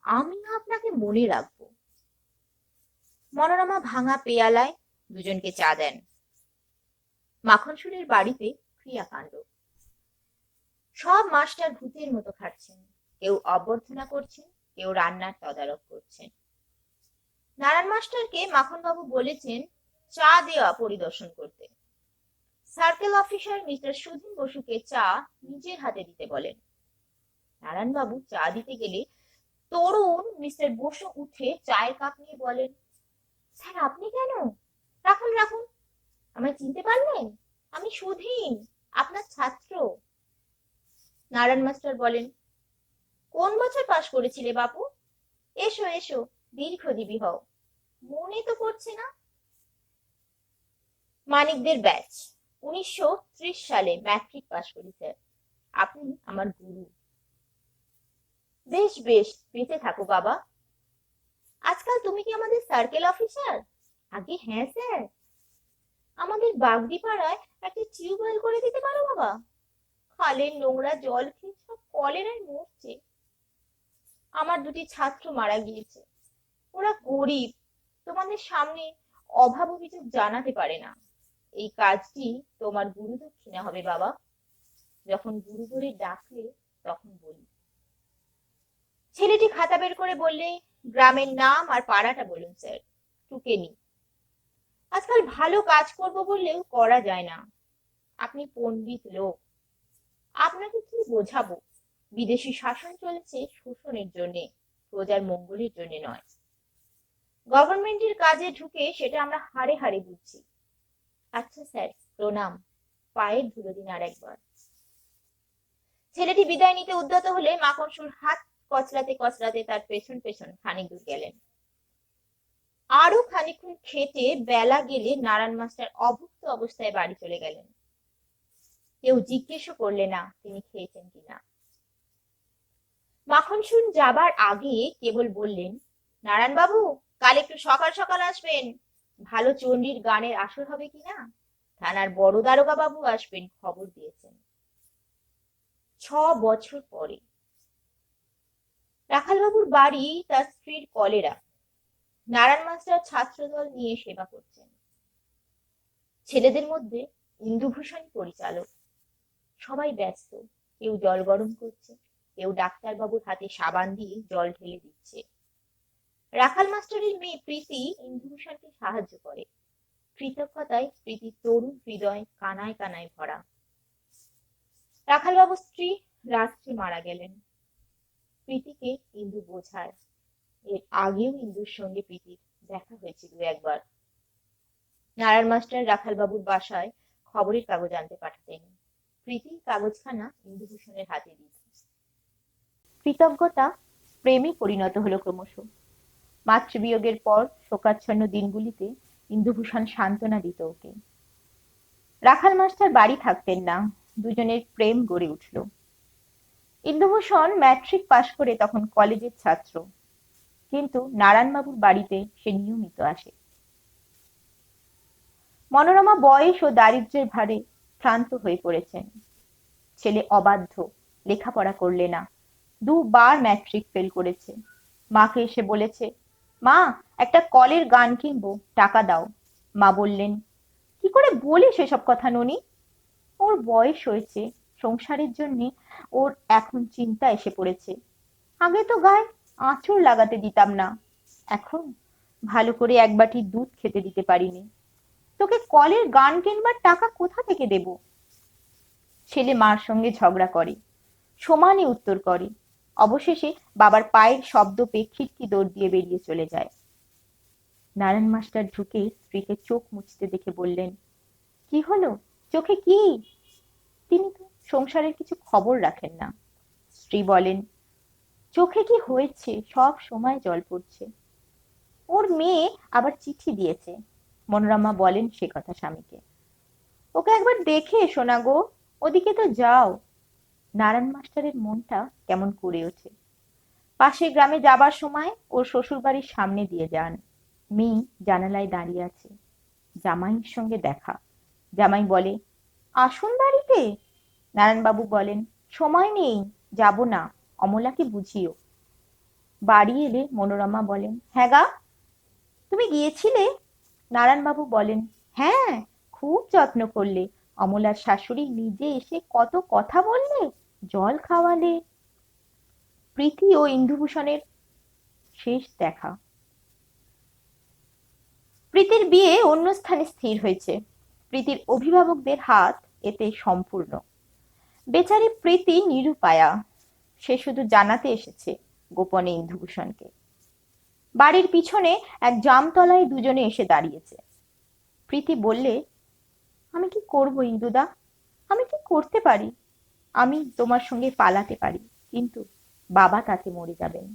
A: আমিও আপনাকে মনে রাখবো। মনোরমা ভাঙা পেয়ালায় দুজনকে চা দেন। মাখন সুরের বাড়িতে ক্রিয়াকাণ্ড। সব মাস্টার ভূতের মতো খাটছেন, কেউ অভ্যর্থনা করছেন, কেউ রান্নার তদারক করছেন। নারায়ণ মাস্টারকে মাখনবাবু বলেছেন চা দেওয়া পরিদর্শন করতে। সার্কেল অফিসার মিস্টার সুধীন বসুকে চা নিজের হাতে দিতে বলেন। নারায়ণবাবু চা দিতে গেলে তরুণ মিস্টার বসু উঠে চায়ের কাপ নিয়ে বলেন, স্যার আপনি কেন? রাখুন রাখুন, আমায় চিনতে পারলেন? আমি সুধীন, আপনার ছাত্র। নারায়ণ মাস্টার বলেন, কোন বছর পাশ করেছিলে বাপু? এসো এসো, দীর্ঘজীবী হও। মনে তো পড়ছে না। মানিকদের ব্যাচ, 1930 সালে ম্যাট্রিক পাশ করি স্যার। আপনি আমার গুরু। বেশ বেশ, বেঁচে থাকো বাবা। আজকাল তুমি কি আমাদের সার্কেল অফিসার? আগে হ্যাঁ স্যার। আমাদের বাগদি পাড়ায় একটা টিউবওয়েল করে দিতে পারো বাবা? খালের নোংরা জল খেয়ে সব কলেরায় মরছে। আমার দুটি ছাত্র মারা গিয়েছে, ওরা গরিব, তোমাদের সামনে অভাব অভিযোগ জানাতে পারে না। এই কাজটি তোমার গুরু দক্ষিণা হবে বাবা। যখন গুরু বলে ডাকলে তখন বলি। ছেলেটি খাতা বের করে বললে, গ্রামের নাম আর পাড়াটা বলুন স্যার, টুকে নি। আজকাল ভালো কাজ করব বললেও করা যায় না। আপনি পণ্ডিত লোক, আপনাকে কি বোঝাবো? বিদেশি শাসন চলছে শোষণের জন্য, প্রজার মঙ্গলের জন্য নয়। গভর্নমেন্টের কাজে ঢুকে সেটা আমরা হাড়ে হাড়ে বুঝছি। আচ্ছা স্যার, প্রণাম, পায়ের ধুলো দিন আর একবার। ছেলেটি বিদায় নিতে উদ্যত হলে মাখন সুর হাত কচলাতে কচলাতে তার পেছন পেছন খানিক দূর গেলেন। আরো খানিকক্ষণ খেটে বেলা গেলে নারায়ণ মাস্টার অভুক্ত অবস্থায় বাড়ি চলে গেলেন। কেউ জিজ্ঞেসও করলে না তিনি খেয়েছেন কিনা। মাখন সুর যাবার আগে কেবল বললেন, নারায়ণ বাবু, কাল একটু সকাল সকাল আসবেন, ভালো চণ্ডীর গানের আসর হবে কিনা। থানার বড় দারোগা বাবু আসবেন, খবর দিয়েছেন। 6 বছর পরে রাখালবাবুর বাড়ি তার স্ত্রীর কলেরা। নারায়ণ মাস্টার ছাত্রদল নিয়ে সেবা করছেন। ছেলেদের মধ্যে ইন্দুভূষণ পরিচালক। সবাই ব্যস্ত, কেউ জল গরম করছে, কেউ ডাক্তারবাবুর হাতে সাবান দিয়ে জল ঢেলে দিচ্ছে। রাখাল মাস্টারের মেয়ে প্রীতি ইন্দুভূষণকে সাহায্য করে। কৃতজ্ঞতায় প্রীতির তরুণ হৃদয় কানায় কানায় ভরা। রাখালবাবুর স্ত্রী রাত্রে মারা গেলেন। প্রীতিকে ইন্দু বোঝায়। এর আগেও ইন্দুর সঙ্গে প্রীতির দেখা হয়েছিল একবার। নারায়ণ মাস্টার রাখালবাবুর বাসায় খবরের কাগজ আনতে পাঠাতেন। প্রীতি কাগজখানা ইন্দুভূষণের হাতে দিত। কৃতজ্ঞতা প্রেমে পরিণত হলো ক্রমশ। মাতৃবিয়োগের পর শোকাচ্ছন্ন দিনগুলিতে ইন্দুভূষণ সান্ত্বনা দিত ওকে। রাখাল মাস্টার বাড়ি থাকতেন না, দুজনের প্রেম গড়ে উঠল। ইন্দুভূষণ ম্যাট্রিক পাশ করে তখন কলেজের ছাত্র, কিন্তু নারায়ণবাবুর বাড়িতে সে নিয়মিত আসে। মনোরমা বয়স ও দারিদ্র্যের ভারে ক্লান্ত হয়ে পড়েছেন। ছেলে অবাধ্য, লেখাপড়া করলে না, 2 বার ম্যাট্রিক ফেল করেছে। মাকে এসে বলেছে, মা একটা কলের গান কিনবো, টাকা দাও। মা বললেন, কি করে বলিস সেসব কথা ননি? ওর বয়স হয়েছে, সংসারের জন্য ওর এখন চিন্তা এসে পড়েছে। আগে তো গায়ে আঁচড় লাগাতে দিতাম না, এখন ভালো করে এক বাটি দুধ খেতে দিতে পারিনি। তোকে কলের গান কিনবার টাকা কোথা থেকে দেব? ছেলে মার সঙ্গে ঝগড়া করে, সমানে উত্তর করে। অবশেষে বাবার পায়ের শব্দ পেয়ে খিড়কি দৌড় দিয়ে বেরিয়ে চলে যায়। নারায়ণ মাস্টার ঢুকে স্ত্রীকে চোখ মুছতে দেখে বললেন, কি হলো, চোখে কি? তিনি তো সংসারের কিছু খবর রাখেন না। স্ত্রী বলেন, চোখে কি হয়েছে, সব সময় জল পড়ছে। ওর মেয়ে আবার চিঠি দিয়েছে। মনোরমা বলেন সে কথা স্বামীকে। ওকে একবার দেখে এসো না গো, ওদিকে তো যাও। নারায়ণ মাস্টারের মনটা কেমন করে ওঠে। পাশের গ্রামে যাবার সময় ওর শ্বশুর বাড়ির সামনে দিয়ে যান। মেয়ে জানালায় দাঁড়িয়ে আছে। জামাইয়ের সঙ্গে দেখা। জামাই বলে, আসুন বাড়িতে। নারায়ণবাবু বলেন, সময় নেই, যাব না, অমলাকে বুঝিও। বাড়ি এলে মনোরমা বলেন, হ্যাঁ গা, তুমি গিয়েছিলে? নারায়ণবাবু বলেন, হ্যাঁ, খুব যত্ন করলে। অমলার শাশুড়ি নিজে এসে কত কথা বললে, জল খাওয়ালে। প্রীতি ও ইন্দুভূষণের শেষ দেখা। প্রীতির বিয়ে অন্য স্থানে স্থির হয়েছে। প্রীতির অভিভাবকদের হাত এতে সম্পূর্ণ। বেচারি প্রীতি নিরুপায়া। সে শুধু জানাতে এসেছে গোপনে ইন্দুভূষণকে। বাড়ির পিছনে এক জামতলায় দুজনে এসে দাঁড়িয়েছে। প্রীতি বললে, আমি কি করব ইন্দুদা, আমি কি করতে পারি? আমি তোমার সঙ্গে পালাতে পারি, কিন্তু বাবা তাতে মরে যাবেন,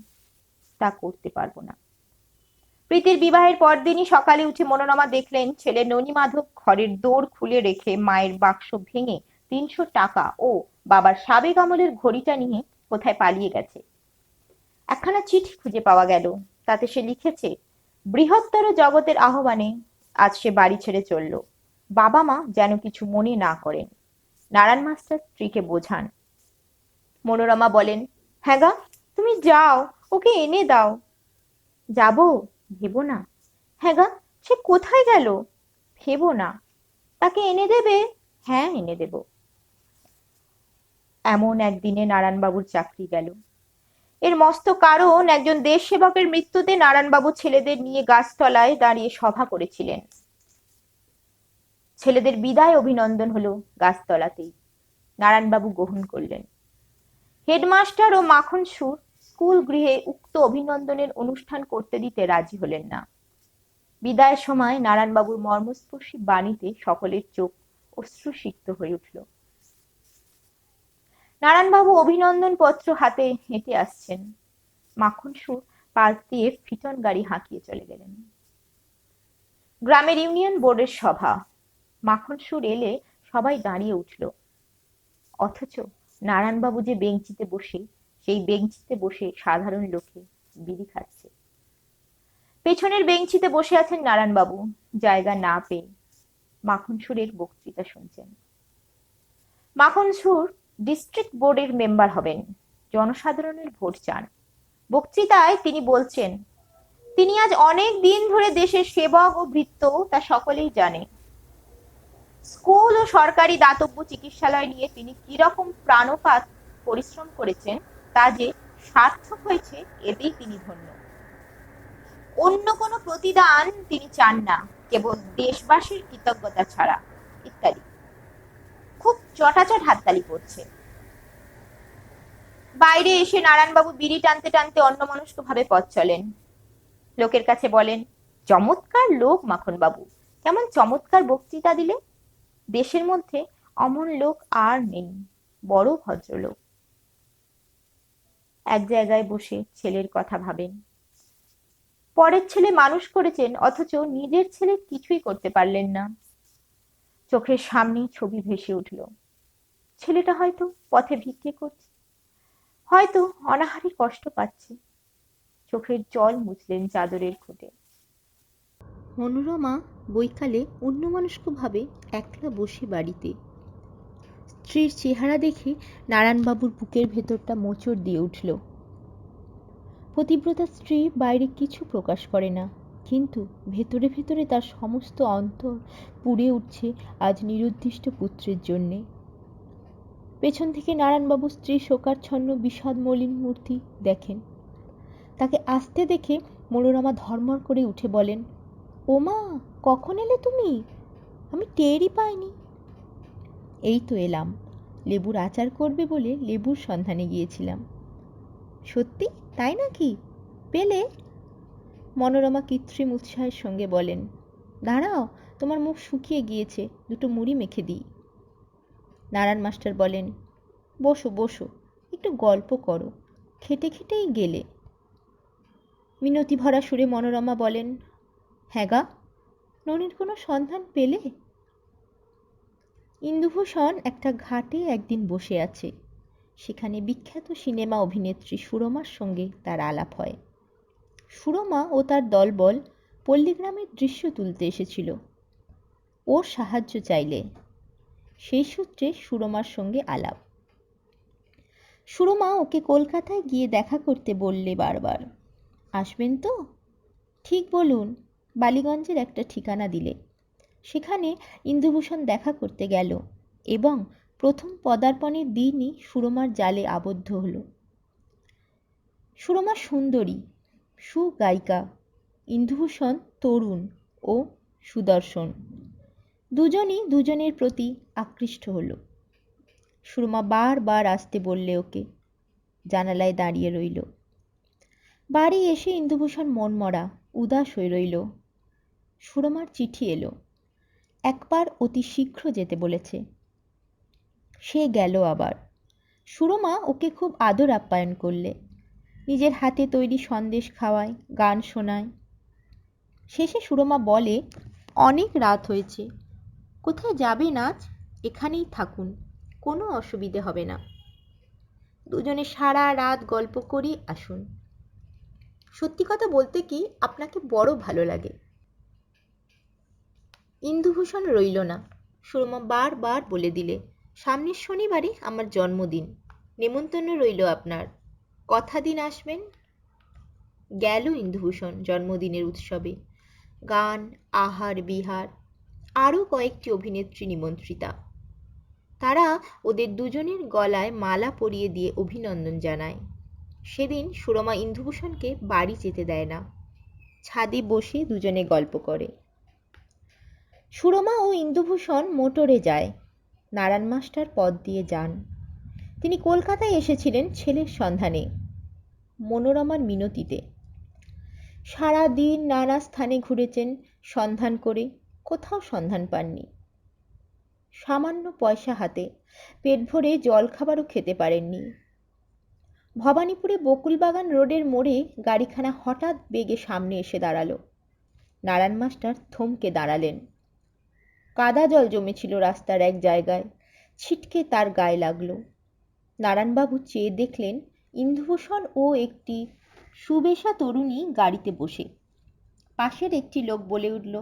A: তা করতে পারবো না। প্রীতির বিবাহের পরদিনই সকালে উঠে মনোরমা দেখলেন ছেলে ননীমাধব ঘরের দোর খুলে রেখে মায়ের বাক্স ভেঙে ৩০০ টাকা ও বাবার সাবেক আমলের ঘড়িটা নিয়ে কোথায় পালিয়ে গেছে। একখানা চিঠি খুঁজে পাওয়া গেল। তাতে সে লিখেছে, বৃহত্তর জগতের আহ্বানে আজ সে বাড়ি ছেড়ে চলল। বাবা মা যেন কিছু মনে না করেন। নারায়ণ মাস্টার স্ত্রীকে বোঝান। মনোরমা বলেন, হ্যাঁ গা, তুমি যাও, ওকে এনে দাও। যাবো, ভেবো না। হ্যাঁ গা, সে কোথায় গেল? ভেবো না। তাকে এনে দেবে? হ্যাঁ, এনে দেব। এমন একদিনে নারায়ণবাবুর চাকরি গেল। এর মস্ত কারণ একজন দেশ সেবকের মৃত্যুতে নারায়ণবাবু ছেলেদের নিয়ে গাছতলায় দাঁড়িয়ে সভা করেছিলেন। ছেলেদের বিদায় অভিনন্দন হলো গাছতলাতেই। নারায়ণবাবু গ্রহণ করলেন। হেডমাস্টার ও মাখন সুর স্কুল গৃহে উক্ত অভিনন্দনের অনুষ্ঠান করতে দিতে রাজি হলেন না। বিদায়ের সময় নারায়ণবাবুর মর্মস্পর্শী বাণীতে সকলের চোখ অশ্রুসিক্ত হয়ে উঠল। নারায়ণবাবু অভিনন্দন পত্র হাতে হেঁটে আসছেন। মাখন সুর পাশ দিয়ে ফিটন গাড়ি হাঁকিয়ে চলে গেলেন। গ্রামের ইউনিয়ন বোর্ডের সভা। মাখন সুর এলে সবাই দাঁড়িয়ে উঠল। অথচ নারায়ণবাবু যে বেঞ্চিতে বসে, সেই বেঞ্চিতে বসে সাধারণ লোকে বিড়ি খাচ্ছে। পেছনের বেঞ্চিতে বসে আছেন নারায়ণবাবু, জায়গা না পেয়ে মাখন সুরের বক্তৃতা শুনছেন। মাখন সুর ডিস্ট্রিক্ট বোর্ডের মেম্বার হবেন, জনসাধারণের ভোট চান। বক্তৃতায় তিনি বলছেন, তিনি আজ অনেক দিন ধরে দেশের সেবক ও ভৃত্য, তা সকলেই জানে। স্কুল ও সরকারি দাতব্য চিকিৎসালয় নিয়ে তিনি কিরকম প্রাণপাত পরিশ্রম করেছেন, তা যে সার্থক হয়েছে, এতেই তিনি ধন্য। অন্য কোনো প্রতিদান তিনি চান না, কেবল দেশবাসীর কৃতজ্ঞতা ছাড়া, ইত্যাদি। খুব চটাচট হাততালি পড়ছে। বাইরে এসে নারায়ণবাবু বিড়ি টানতে টানতে অন্যমনস্ক ভাবে পথ চলেন। লোকের কাছে বলেন, চমৎকার লোক মাখনবাবু, কেমন চমৎকার বক্তৃতা দিলে। দেশের মধ্যে অমন লোক আর নেই, বড় ভদ্রলোক। এক জায়গায় বসে ছেলের কথা ভাবেন। পরের ছেলে মানুষ করেছেন, অথচ নিজের ছেলে কিছুই করতে পারলেন না। চোখের সামনে ছবি ভেসে উঠল। ছেলেটা হয়তো পথে ভিক্ষে করছে, হয়তো অনাহারে কষ্ট পাচ্ছে। চোখের জল মুছলেন চাদরের খুঁটে। মনোরমা বৈকালে অন্যমনস্ক ভাবে একলা বসে বাড়িতে। স্ত্রীর চেহারা দেখে নারায়ণবাবুর বুকের ভেতরটা মোচড় দিয়ে উঠল। পতিব্রতা স্ত্রী বাইরে কিছু প্রকাশ করে না, কিন্তু ভেতরে ভেতরে তার সমস্ত অন্তর পুড়ে উঠছে আজ নিরুদ্দিষ্ট পুত্রের জন্যে। পেছন থেকে নারায়ণবাবু স্ত্রী শোকাচ্ছন্ন বিষাদ মলিন মূর্তি দেখেন। তাকে আসতে দেখে মনোরমা ধর্মর করে উঠে বলেন, ওমা, কখন এলে তুমি? আমি টেরই পাইনি। এই তো এলাম, লেবুর আচার করবে বলে লেবুর সন্ধানে গিয়েছিলাম। সত্যি? তাই নাকি? পেলে? মনোরমা কৃত্রিম উৎসাহের সঙ্গে বলেন। দাঁড়াও, তোমার মুখ শুকিয়ে গিয়েছে, দুটো মুড়ি মেখে দিই। নারায়ণ মাস্টার বলেন, বসো বসো, একটু গল্প করো, খেটে খেটেই গেলে। মিনতি ভরা সুরে মনোরমা বলেন, হ্যাঁ গা, ননির কোনো সন্ধান পেলে? ইন্দুভূষণ একটা ঘাটে একদিন বসে আছে। সেখানে বিখ্যাত সিনেমা অভিনেত্রী সুরমার সঙ্গে তার আলাপ হয়। সুরমা ও তার দলবল পল্লীগ্রামের দৃশ্য তুলতে এসেছিল। ওর সাহায্য চাইলে। সেই সূত্রে সুরমার সঙ্গে আলাপ। সুরমা ওকে কলকাতায় গিয়ে দেখা করতে বললে বারবার। আসবেন তো? ঠিক বলুন। বালিগঞ্জের একটা ঠিকানা দিলে। সেখানে ইন্দুভূষণ দেখা করতে গেল এবং প্রথম পদার্পণের দিনই সুরমার জালে আবদ্ধ হল। সুরমা সুন্দরী, সুগায়িকা, ইন্দুভূষণ তরুণ ও সুদর্শন। দুজনই দুজনের প্রতি আকৃষ্ট হল। সুরমা বারবার আসতে বললে ওকে। জানালায় দাঁড়িয়ে রইল। বাড়ি এসে ইন্দুভূষণ মনমরা, উদাস হয়ে রইল। সুরমার চিঠি এলো। একবার অতি শীঘ্র যেতে বলেছে। সে গেল আবার। সুরমা ওকে খুব আদর আপ্যায়ন করলে। নিজের হাতে তৈরি সন্দেশ খাওয়ায়, গান শোনায়। শেষে সুরমা বলে, অনেক রাত হয়েছে, কোথায় যাবেন আজ? এখানেই থাকুন, কোনো অসুবিধে হবে না। দুজনে সারা রাত গল্প করি আসুন। সত্যি কথা বলতে কি, আপনাকে বড় ভালো লাগে। ইন্দুভূষণ রইল না। সুরমা বারবার বলে দিলে, সামনের শনিবারে আমার জন্মদিন, নেমন্তন্ন রইল আপনার, কথা দিন আসবেন। গেল ইন্দুভূষণ জন্মদিনের উৎসবে। গান, আহার বিহার, আরও কয়েকটি অভিনেত্রী নিমন্ত্রিতা। তারা ওদের দুজনের গলায় মালা পরিয়ে দিয়ে অভিনন্দন জানায়। সেদিন সুরমা ইন্দুভূষণকে বাড়ি যেতে দেয় না। ছাদে বসে দুজনে গল্প করে। সুরমা ও ইন্দুভূষণ মোটরে যায়। নারায়ণ মাস্টার পথ দিয়ে যান। তিনি কলকাতায় এসেছিলেন ছেলের সন্ধানে, মনোরমার মিনতিতে। সারা দিন নানা স্থানে ঘুরেছেন সন্ধান করে, কোথাও সন্ধান পাননি। সামান্য পয়সা হাতে, পেট ভরে জলখাবারও খেতে পারেননি। ভবানীপুরে বকুলবাগান রোডের মোড়ে গাড়িখানা হঠাৎ বেগে সামনে এসে দাঁড়ালো। নারায়ণ মাস্টার থমকে দাঁড়ালেন। কাদা জল জমেছিল রাস্তার এক জায়গায়, ছিটকে তার গায়ে লাগলো। নারায়ণবাবু চেয়ে দেখলেন ইন্দুভূষণ ও একটি সুবেশা তরুণী গাড়িতে বসে। পাশের একটি লোক বলে উঠল,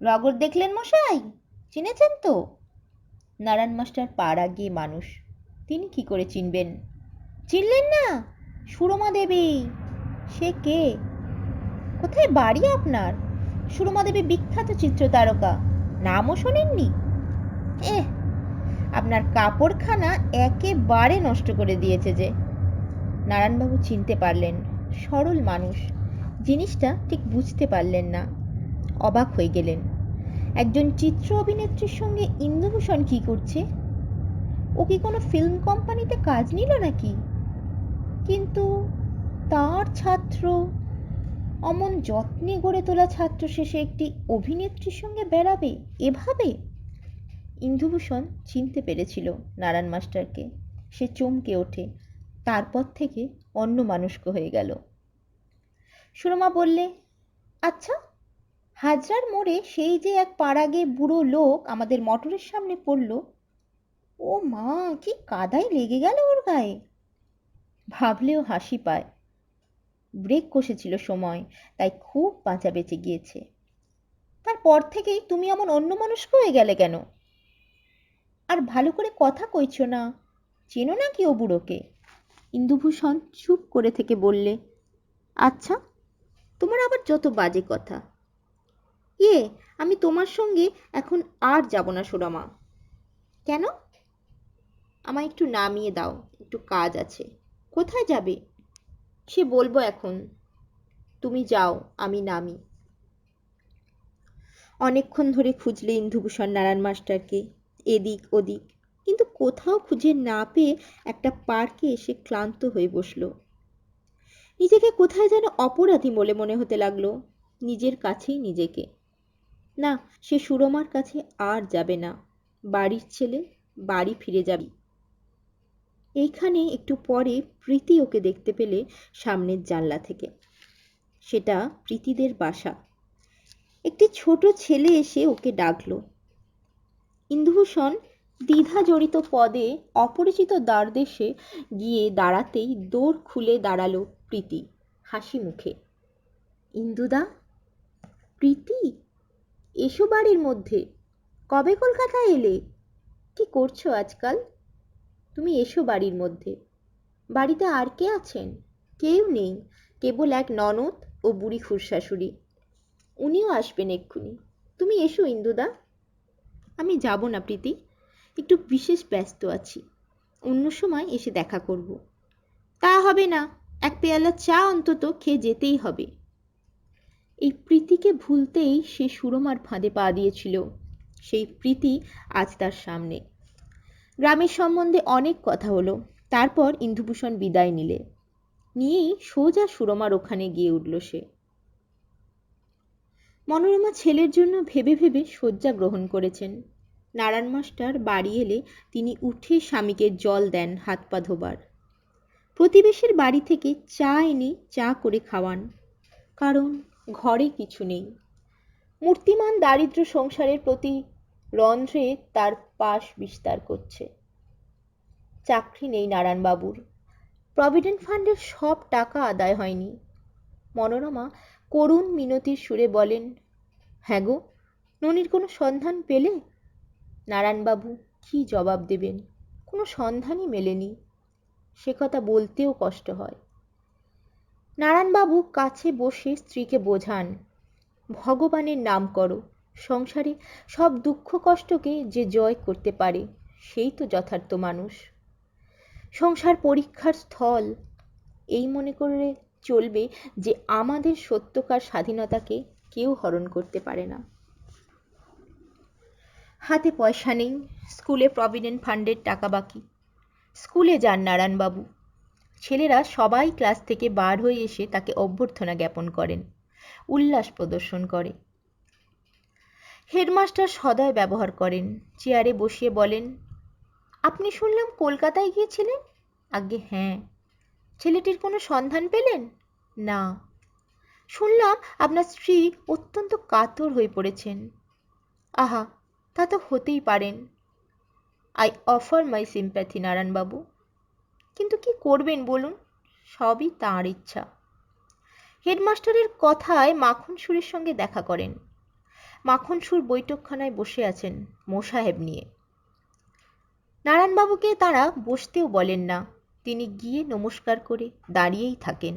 A: রগর দেখলেন মশাই? চিনেছেন তো? নারায়ণ মাস্টার পাড়া গিয়ে মানুষ, তিনি কি করে চিনবেন? চিনলেন না? সুরমা দেবী। সে কে? কোথায় বাড়ি আপনার? সুরমা দেবী বিখ্যাত চিত্র তারকা, নামও শোনেননি? আপনার কাপড়খানা একেবারে নষ্ট করে দিয়েছে যে। নারায়ণবাবু চিনতে পারলেন, সরল মানুষ, জিনিসটা ঠিক বুঝতে পারলেন না, অবাক হয়ে গেলেন। একজন চিত্র অভিনেত্রীর সঙ্গে ইন্দুভূষণ কি করছে? ও কি কোনো ফিল্ম কোম্পানিতে কাজ নিল নাকি? কিন্তু তার ছাত্র, অমন যত্নে গড়ে তোলা ছাত্র শেষে একটি অভিনেত্রীর সঙ্গে বেড়াবে এভাবে? ইন্দুভূষণ চিনতে পেরেছিল নারায়ণ মাস্টারকে। সে চমকে ওঠে, তারপর থেকে অন্যমনস্ক হয়ে গেল। সুরমা বললে, আচ্ছা, হাজরার মোড়ে সেই যে এক পাড়াগে বুড়ো লোক আমাদের মোটরের সামনে পড়ল, ও মা, কি কাদায় লেগে গেল ওর গায়ে! ভাবলেও হাসি পায়। ব্রেক কষেছিল সময়, তাই খুব বাঁচা বেঁচে গিয়েছে। তারপর থেকেই তুমি এমন অন্যমনস্ক হয়ে গেলে কেন? আর ভালো করে কথা কইছ না, চেনো না কি ও বুড়োকে? ইন্দুভূষণ চুপ করে থেকে বললে, আচ্ছা, তোমার আবার যত বাজে কথা। আমি তোমার সঙ্গে এখন আর যাব না সুরমা। কেন? আমায় একটু নামিয়ে দাও, একটু কাজ আছে। কোথায় যাবে? সে বলবো এখন। তুমি যাও, আমি নামি। অনেকক্ষণ ধরে খুঁজলে ইন্দুভূষণ নারায়ণ মাস্টারকে, এদিক ওদিক, কিন্তু কোথাও খুঁজে না পেয়ে একটা পার্কে এসে ক্লান্ত হয়ে বসল। নিজেকে কোথায় যেন অপরাধী বলে মনে হতে লাগলো, নিজের কাছেই নিজেকে। না, সে সুরমার কাছে আর যাবে না। বাড়ির ছেলে, বাড়ি ফিরে যাবে। এইখানে একটু পরে প্রীতি ওকে দেখতে পেলে সামনের জানলা থেকে। সেটা প্রীতিদের বাসা। একটি ছোট ছেলে এসে ওকে ডাকলো। ইন্দুভূষণ দ্বিধা জড়িত পদে অপরিচিত দ্বারদেশে গিয়ে দাঁড়াতেই দৌড় খুলে দাঁড়ালো প্রীতি হাসি মুখে। ইন্দুদা? প্রীতি, এসো বাড়ির মধ্যে। কবে কলকাতা এলে? কি করছো আজকাল? তুমি এসো বাড়ির মধ্যে। বাড়িতে আর কে আছেন? কেউ নেই, কেবল এক ননদ ও বুড়ি খুড়শাশুড়ি। উনিও আসবেন এক্ষুনি। তুমি এসো ইন্দুদা। আমি যাব না প্রীতি, একটু বিশেষ ব্যস্ত আছি। অন্য সময় এসে দেখা করব। তা হবে না, এক পেয়ালা চা অন্তত খেয়ে যেতেই হবে। এই প্রীতিকে ভুলতেই সে সুরমার ফাঁদে পা দিয়েছিল। সেই প্রীতি আজ তার সামনে। গ্রামের সম্বন্ধে অনেক কথা হলো। তারপর ইন্দুভূষণ বিদায় নিয়েই সোজা সুরমার ওখানে গিয়ে উঠল সে। মনোরমা ছেলের জন্য ভেবে ভেবে শয্যা গ্রহণ করেছেন। নারায়ণ মাস্টার বাড়ি এলে তিনি উঠে স্বামীকে জল দেন হাত পা ধোবার। প্রতিবেশীর বাড়ি থেকে চা এনে চা করে খাওয়ান, কারণ ঘরে কিছু নেই। মূর্তিমান দারিদ্র সংসারের প্রতি রন্ধ্রে তার পাশ বিস্তার করছে। চাকরি নেই নারায়ণবাবুর। প্রভিডেন্ট ফান্ডের সব টাকা আদায় হয়নি। মনোরমা করুণ মিনতির সুরে বলেন, হ্যাঁ গো, ননির কোনো সন্ধান পেলে? নারায়ণবাবু কি জবাব দেবেন? কোনো সন্ধানই মেলেনি। সে কথা বলতেও কষ্ট হয়। নারায়ণবাবু কাছে বসে স্ত্রীকে বোঝান, ভগবানের নাম করো। সংসারে সব দুঃখ কষ্টকে যে জয় করতে পারে সেই তো যথার্থ মানুষ। সংসার পরীক্ষার স্থল, এই মনে করে চলবে যে আমাদের সত্যকার স্বাধীনতাকে কেউ হরণ করতে পারে না। হাতে পয়সা নেই, স্কুলে প্রভিডেন্ট ফান্ডের টাকা বাকি। স্কুলে যান নারায়ণবাবু। ছেলেরা সবাই ক্লাস থেকে বার হয়ে এসে তাকে অভ্যর্থনা জ্ঞাপন করেন, উল্লাস প্রদর্শন করে। হেডমাস্টার সদয় ব্যবহার করেন, চেয়ারে বসিয়ে বলেন, আপনি শুনলাম কলকাতায় গিয়েছিলেন? আজ্ঞে হ্যাঁ। ছেলেটির কোনো সন্ধান পেলেন? না। শুনলাম আপনার স্ত্রী অত্যন্ত কাতর হয়ে পড়েছেন। আহা, তা তো হতেই পারেন। আই অফার মাই সিম্প্যাথি নারায়ণবাবু। কিন্তু কি করবেন বলুন, সবই তাঁর ইচ্ছা। হেডমাস্টারের কথায় মাখন সুরের সঙ্গে দেখা করেন। মাখন সুর বৈঠকখানায় বসে আছেন মোসাহেব নিয়ে। নারায়ণবাবুকে তাঁরা বসতেও বলেন না, তিনি গিয়ে নমস্কার করে দাঁড়িয়েই থাকেন।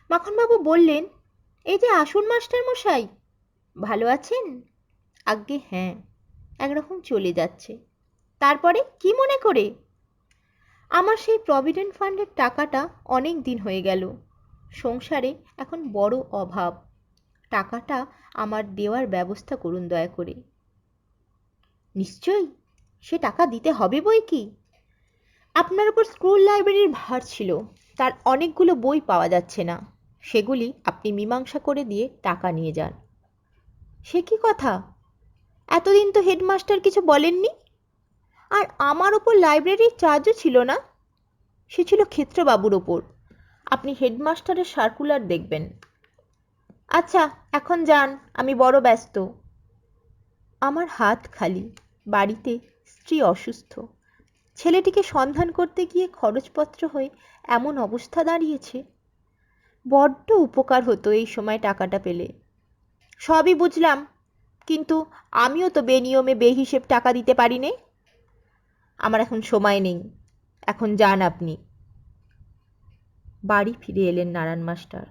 A: মাখনবাবু বললেন, এই যে আসুন মাস্টার মশাই, ভালো আছেন? আজ্ঞে হ্যাঁ, একরকম চলে যাচ্ছে। তারপরে কি মনে করে? আমার সেই প্রভিডেন্ট ফান্ডের টাকাটা অনেক দিন হয়ে গেল। সংসারে এখন বড় অভাব। টাকাটা আমার দেওয়ার ব্যবস্থা করুন দয়া করে। নিশ্চয়ই, সে টাকা দিতে হবে বই কি। আপনার উপর স্কুল লাইব্রেরির ভার ছিল, তার অনেকগুলো বই পাওয়া যাচ্ছে না। সেগুলি আপনি মীমাংসা করে দিয়ে টাকা নিয়ে যান। সে কি কথা? এতদিন তো হেডমাস্টার কিছু বলেননি। আর আমার ওপর লাইব্রেরির চার্জও ছিল না, সে ছিল ক্ষেত্রবাবুর ওপর। আপনি হেডমাস্টারের সার্কুলার দেখবেন। আচ্ছা, এখন যান, আমি বড় ব্যস্ত। আমার হাত খালি। বাড়িতে স্ত্রী অসুস্থ। ছেলেটিকে সন্ধান করতে গিয়ে খরচপত্র হয়ে এমন অবস্থা দাঁড়িয়েছে। বড্ড উপকার হতো এই সময় টাকাটা পেলে। সবই বুঝলাম, কিন্তু আমিও তো বেনিয়মে বেহিসেব টাকা দিতে পারি নে। আমার এখন সময় নেই, এখন যান আপনি। বাড়ি ফিরে এলেন নারায়ণ মাস্টার।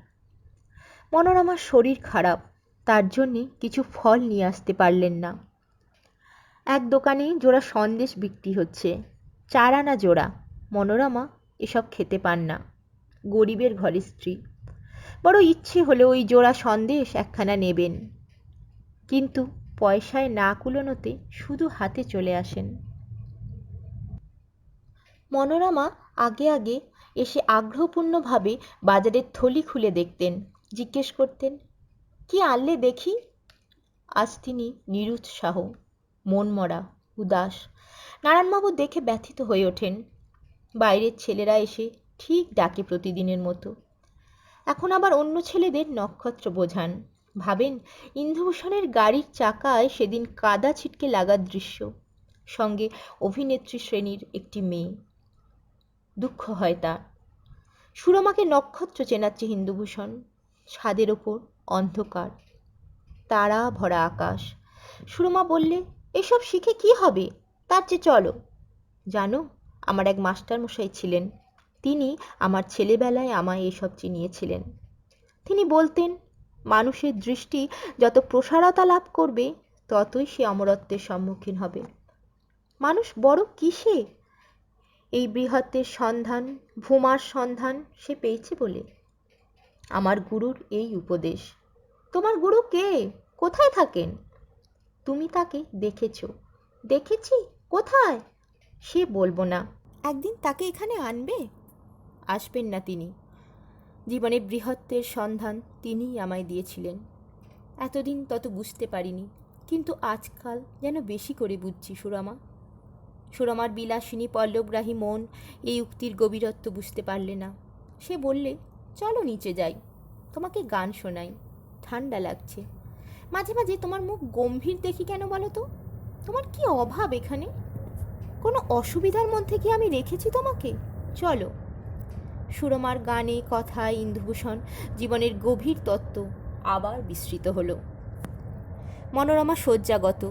A: মনোরমার শরীর খারাপ, তার জন্যে কিছু ফল নিয়ে আসতে পারলেন না। এক দোকানে জোড়া সন্দেশ বিক্রি হচ্ছে, 4 আনা জোড়া। মনোরমা এসব খেতে পান না, গরিবের ঘরের স্ত্রী। বড় ইচ্ছে হলো ওই জোড়া সন্দেশ একখানা নেবেন। কিন্তু পয়সায় না কুলোনোতে শুধু হাতে চলে আসেন। মনোরমা আগে আগে এসে আগ্রহপূর্ণভাবে বাজারের থলি খুলে দেখতেন, জিজ্ঞেস করতেন, কি আনলে দেখি? আজ তিনি নিরুৎসাহ, মনমরা, উদাস। নারায়ণবাবু দেখে ব্যথিত হয়ে ওঠেন। বাইরের ছেলেরা এসে ঠিক ডাকে প্রতিদিনের মতো। এখন আবার অন্য ছেলেদের নক্ষত্র বোঝান। ভাবেন ইন্দুভূষণের গাড়ির চাকায় সেদিন কাদা ছিটকে লাগার দৃশ্য, সঙ্গে অভিনেত্রী শ্রেণীর একটি মেয়ে। দুঃখ হয় তার। সুরমাকে নক্ষত্র চেনাচ্ছে ইন্দুভূষণ। ছাদের ওপর অন্ধকার, তারা ভরা আকাশ। সুরমা বললে, এসব শিখে কি হবে, তার চেয়ে চলো। জানো, আমার এক মাস্টারমশাই ছিলেন, তিনি আমার ছেলেবেলায় আমায় এসব চিনিয়েছিলেন। তিনি বলতেন, মানুষের দৃষ্টি যত প্রসারতা লাভ করবে ততই সে অমরত্বের সম্মুখীন হবে। মানুষ বড় কিসে এই বৃহত্তের সন্ধান, ভূমার সন্ধান সে পেয়েছে বলে। আমার গুরুর এই উপদেশ। তোমার গুরু কে, কোথায় থাকেন? তুমি তাকে দেখেছ? দেখেছি, কোথায়? সে বলবো না। একদিন তাকে এখানে আনবে? আসবেন না তিনি। জীবনে বৃহত্তের সন্ধান তিনিই আমায় দিয়েছিলেন। এতদিন তত বুঝতে পারিনি, কিন্তু আজকাল যেন বেশি করে বুঝছি সুরমা। সুরমার বিলাসিনী পল্লবগ্রাহী মন এই উক্তির গভীরত্ব বুঝতে পারলে না। সে বললে, চলো নিচে যাই, তোমাকে গান শোনাই, ঠান্ডা লাগছে। মাঝে মাঝে তোমার মুখ গম্ভীর দেখি কেন বলো তো? তোমার কি অভাব এখানে? কোনো অসুবিধার মধ্যে কি আমি রেখেছি তোমাকে? চলো। সুরমার গানে কথায় ইন্দুভূষণ জীবনের গভীর তত্ত্ব আবার বিস্মৃত হলো। মনোরমা শয্যাগত।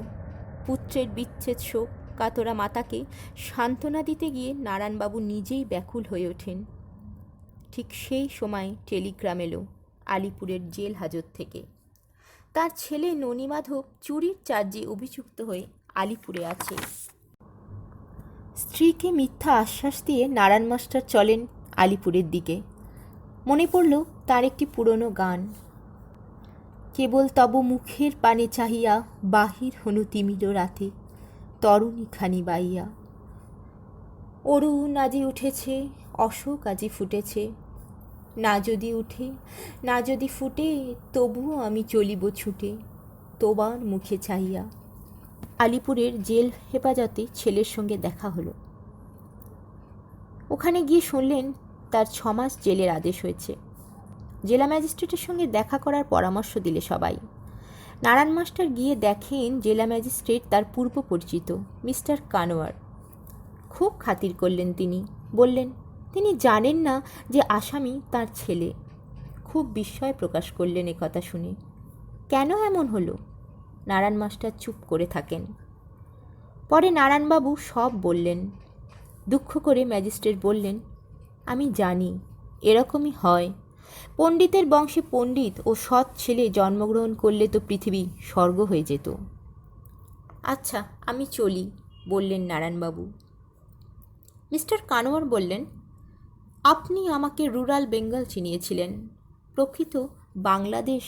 A: পুত্রের বিচ্ছেদ শোক কাতরা মাতাকে সান্ত্বনা দিতে গিয়ে নারায়ণবাবু নিজেই ব্যাকুল হয়ে ওঠেন। ঠিক সেই সময় টেলিগ্রাম এলো আলিপুরের জেল হাজত থেকে। তার ছেলে ননীমাধব চুরির চার্জে অভিযুক্ত হয়ে আলিপুরে আছে। স্ত্রীকে মিথ্যা আশ্বাস দিয়ে নারায়ণ মাস্টার চলেন আলিপুরের দিকে। মনে পড়ল তার একটি পুরনো গান, কেবল তব মুখের পানে চাহিয়া বাহির হনু তিমির রাতে তরুণী খানি বাইয়া। অরুণ আজি উঠেছে, অশোক আজি ফুটেছে, না যদি উঠে না যদি ফুটে তবুও আমি চলিব ছুটে তোবার মুখে চাহিয়া। আলিপুরের জেল হেফাজতে ছেলের সঙ্গে দেখা হলো। ওখানে গিয়ে শুনলেন তার 6 মাস জেলের আদেশ হয়েছে। জেলা ম্যাজিস্ট্রেটের সঙ্গে দেখা করার পরামর্শ দিলে সবাই। নারায়ণ মাস্টার গিয়ে দেখেন জেলা ম্যাজিস্ট্রেট তার পূর্ব পরিচিত মিস্টার কানোয়ার। খুব খাতির করলেন তিনি। বললেন তিনি জানেন না যে আসামি তার ছেলে। খুব বিস্ময় প্রকাশ করলেন একথা শুনে। কেন এমন হলো? নারায়ণ মাস্টার চুপ করে থাকেন। পরে নারায়ণবাবু সব বললেন। দুঃখ করে ম্যাজিস্ট্রেট বললেন, আমি জানি এরকমই হয়। পণ্ডিতের বংশে পণ্ডিত ও সৎ ছেলে জন্মগ্রহণ করলে তো পৃথিবী স্বর্গ হয়ে যেত। আচ্ছা, আমি চলি, বললেন নারায়ণবাবু। মিস্টার কানোয়ার বললেন, আপনি আমাকে রুরাল বেঙ্গল চিনিয়েছিলেন, প্রকৃত বাংলাদেশ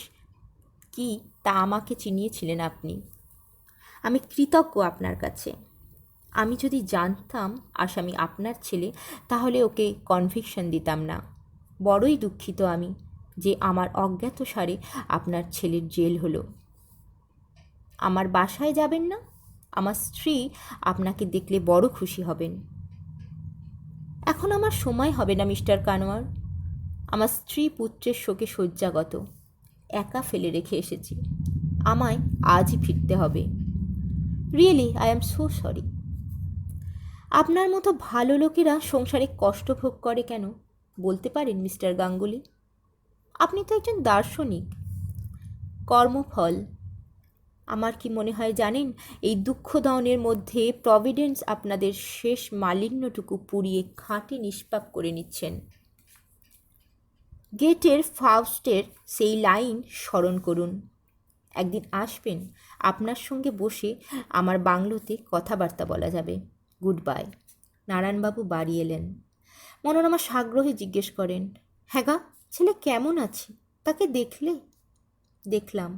A: কি তা আমাকে চিনিয়েছিলেন আপনি। আমি কৃতজ্ঞ আপনার কাছে। আমি যদি জানতাম আসামি আপনার ছেলে তাহলে ওকে কনভিকশন দিতাম না। বড়ই দুঃখিত আমি যে আমার অজ্ঞাত সারে আপনার ছেলের জেল হলো। আমার বাসায় যাবেন না? আমার স্ত্রী আপনাকে দেখলে বড় খুশি হবেন। এখন আমার সময় হবে না মিস্টার কানোয়ার। আমার স্ত্রী পুত্রের শোকে শয্যাগত, একা ফেলে রেখে এসেছি। আমায় আজই ফিরতে হবে। Really I am so sorry. আপনার মতো ভালো লোকেরা সংসারে কষ্ট ভোগ করে কেন বলতে পারেন মিস্টার গাঙ্গুলি? আপনি তো একজন দার্শনিক। কর্মফল। আমার কি মনে হয় জানেন, এই দুঃখ দহনের মধ্যে প্রভিডেন্স আপনাদের শেষ মালিন্যটুকু পুড়িয়ে খাঁটি নিষ্পাপ করে নিচ্ছেন। গেটের ফাউস্টের সেই লাইন স্মরণ করুন। একদিন আসবেন, আপনার সঙ্গে বসে আমার বাংলোতে কথাবার্তা বলা যাবে। Good bye. নারায়ণবাবু বাড়ি এলেন। মনোরমা সাগ্রহে জিজ্ঞেস করেন, হ্যাঁ গা, ছেলে কেমন আছে? তাকে দেখলে? দেখলাম,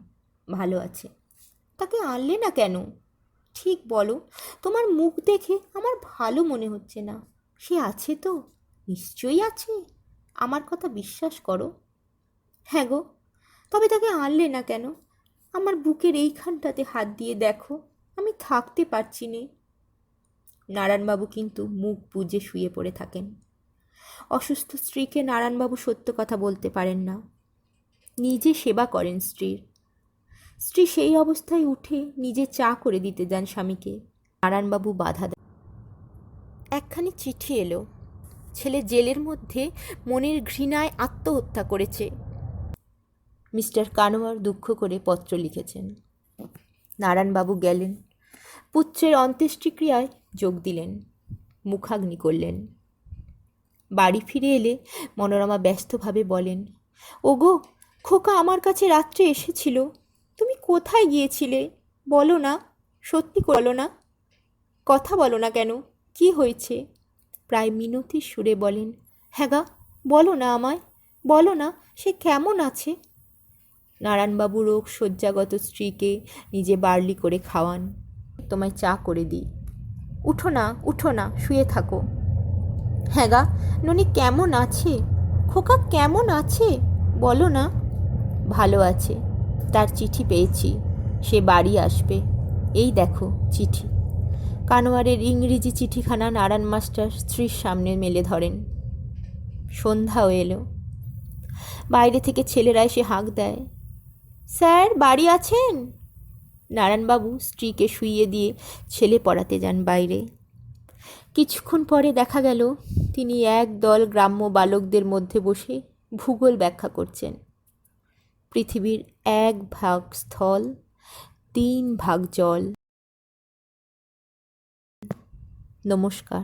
A: ভালো আছে।
B: তাকে আনলে না কেন? ঠিক বলো, তোমার মুখ দেখে আমার ভালো মনে হচ্ছে না। সে আছে তো? নিশ্চয়ই আছে, আমার কথা বিশ্বাস করো। হ্যাঁ গো, তবে তাকে আনলে না কেন? আমার বুকের এইখানটাতে হাত দিয়ে দেখো, আমি থাকতে পারছি নে। নারায়ণবাবু কিন্তু মুখ বুজে শুয়ে পড়ে থাকেন। অসুস্থ স্ত্রীকে নারায়ণবাবু সত্য কথা বলতে পারেন না। নিজে সেবা করেন স্ত্রীর। স্ত্রী সেই অবস্থায় উঠে নিজে চা করে দিতে যান স্বামীকে। নারায়ণবাবু বাধা দেন। একখানি চিঠি এলো। ছেলে জেলের মধ্যে মনের ঘৃণায় আত্মহত্যা করেছে। মিস্টার কানোয়ার দুঃখ করে পত্র লিখেছেন। নারায়ণবাবু গেলেন, পুত্রের অন্ত্যেষ্টিক্রিয়ায় যোগ দিলেন, মুখাগ্নি করলেন। বাড়ি ফিরে এলে মনোরমা ব্যস্তভাবে বলেন, ওগো, খোকা আমার কাছে রাত্রে এসেছিল। তুমি কোথায় গিয়েছিলে? বলো না, সত্যি বলো না, কথা বলো না কেন? কি হয়েছে? প্রায় মিনতির সুরে বলেন, হ্যাঁ গা, বলো না আমায়, বলো না, সে কেমন আছে? নারায়ণবাবু রোগ শয্যাগত স্ত্রীকে নিজে বার্লি করে খাওয়ান। তোমায় চা করে দিই। উঠো না, উঠো না, শুয়ে থাকো। হ্যাঁ গা, ননি কেমন আছে? খোকা কেমন আছে? বলো না। ভালো আছে, তার চিঠি পেয়েছি, সে বাড়ি আসবে। এই দেখো চিঠি। কানোয়ারের ইংরেজি চিঠিখানা নারায়ণ মাস্টার স্ত্রীর সামনে মেলে ধরেন। সন্ধ্যাও এলো। বাইরে থেকে ছেলেরা এসে হাঁক দেয়, স্যার বাড়ি আছেন? নারায়ণবাবু স্ত্রীকে শুইয়ে দিয়ে ছেলে পড়াতে যান বাইরে। কিছুক্ষণ পরে দেখা গেল তিনি একদল গ্রাম্য বালকদের মধ্যে বসে ভূগোল ব্যাখ্যা করছেন। পৃথিবীর 1 ভাগ স্থল, 3 ভাগ জল। নমস্কার।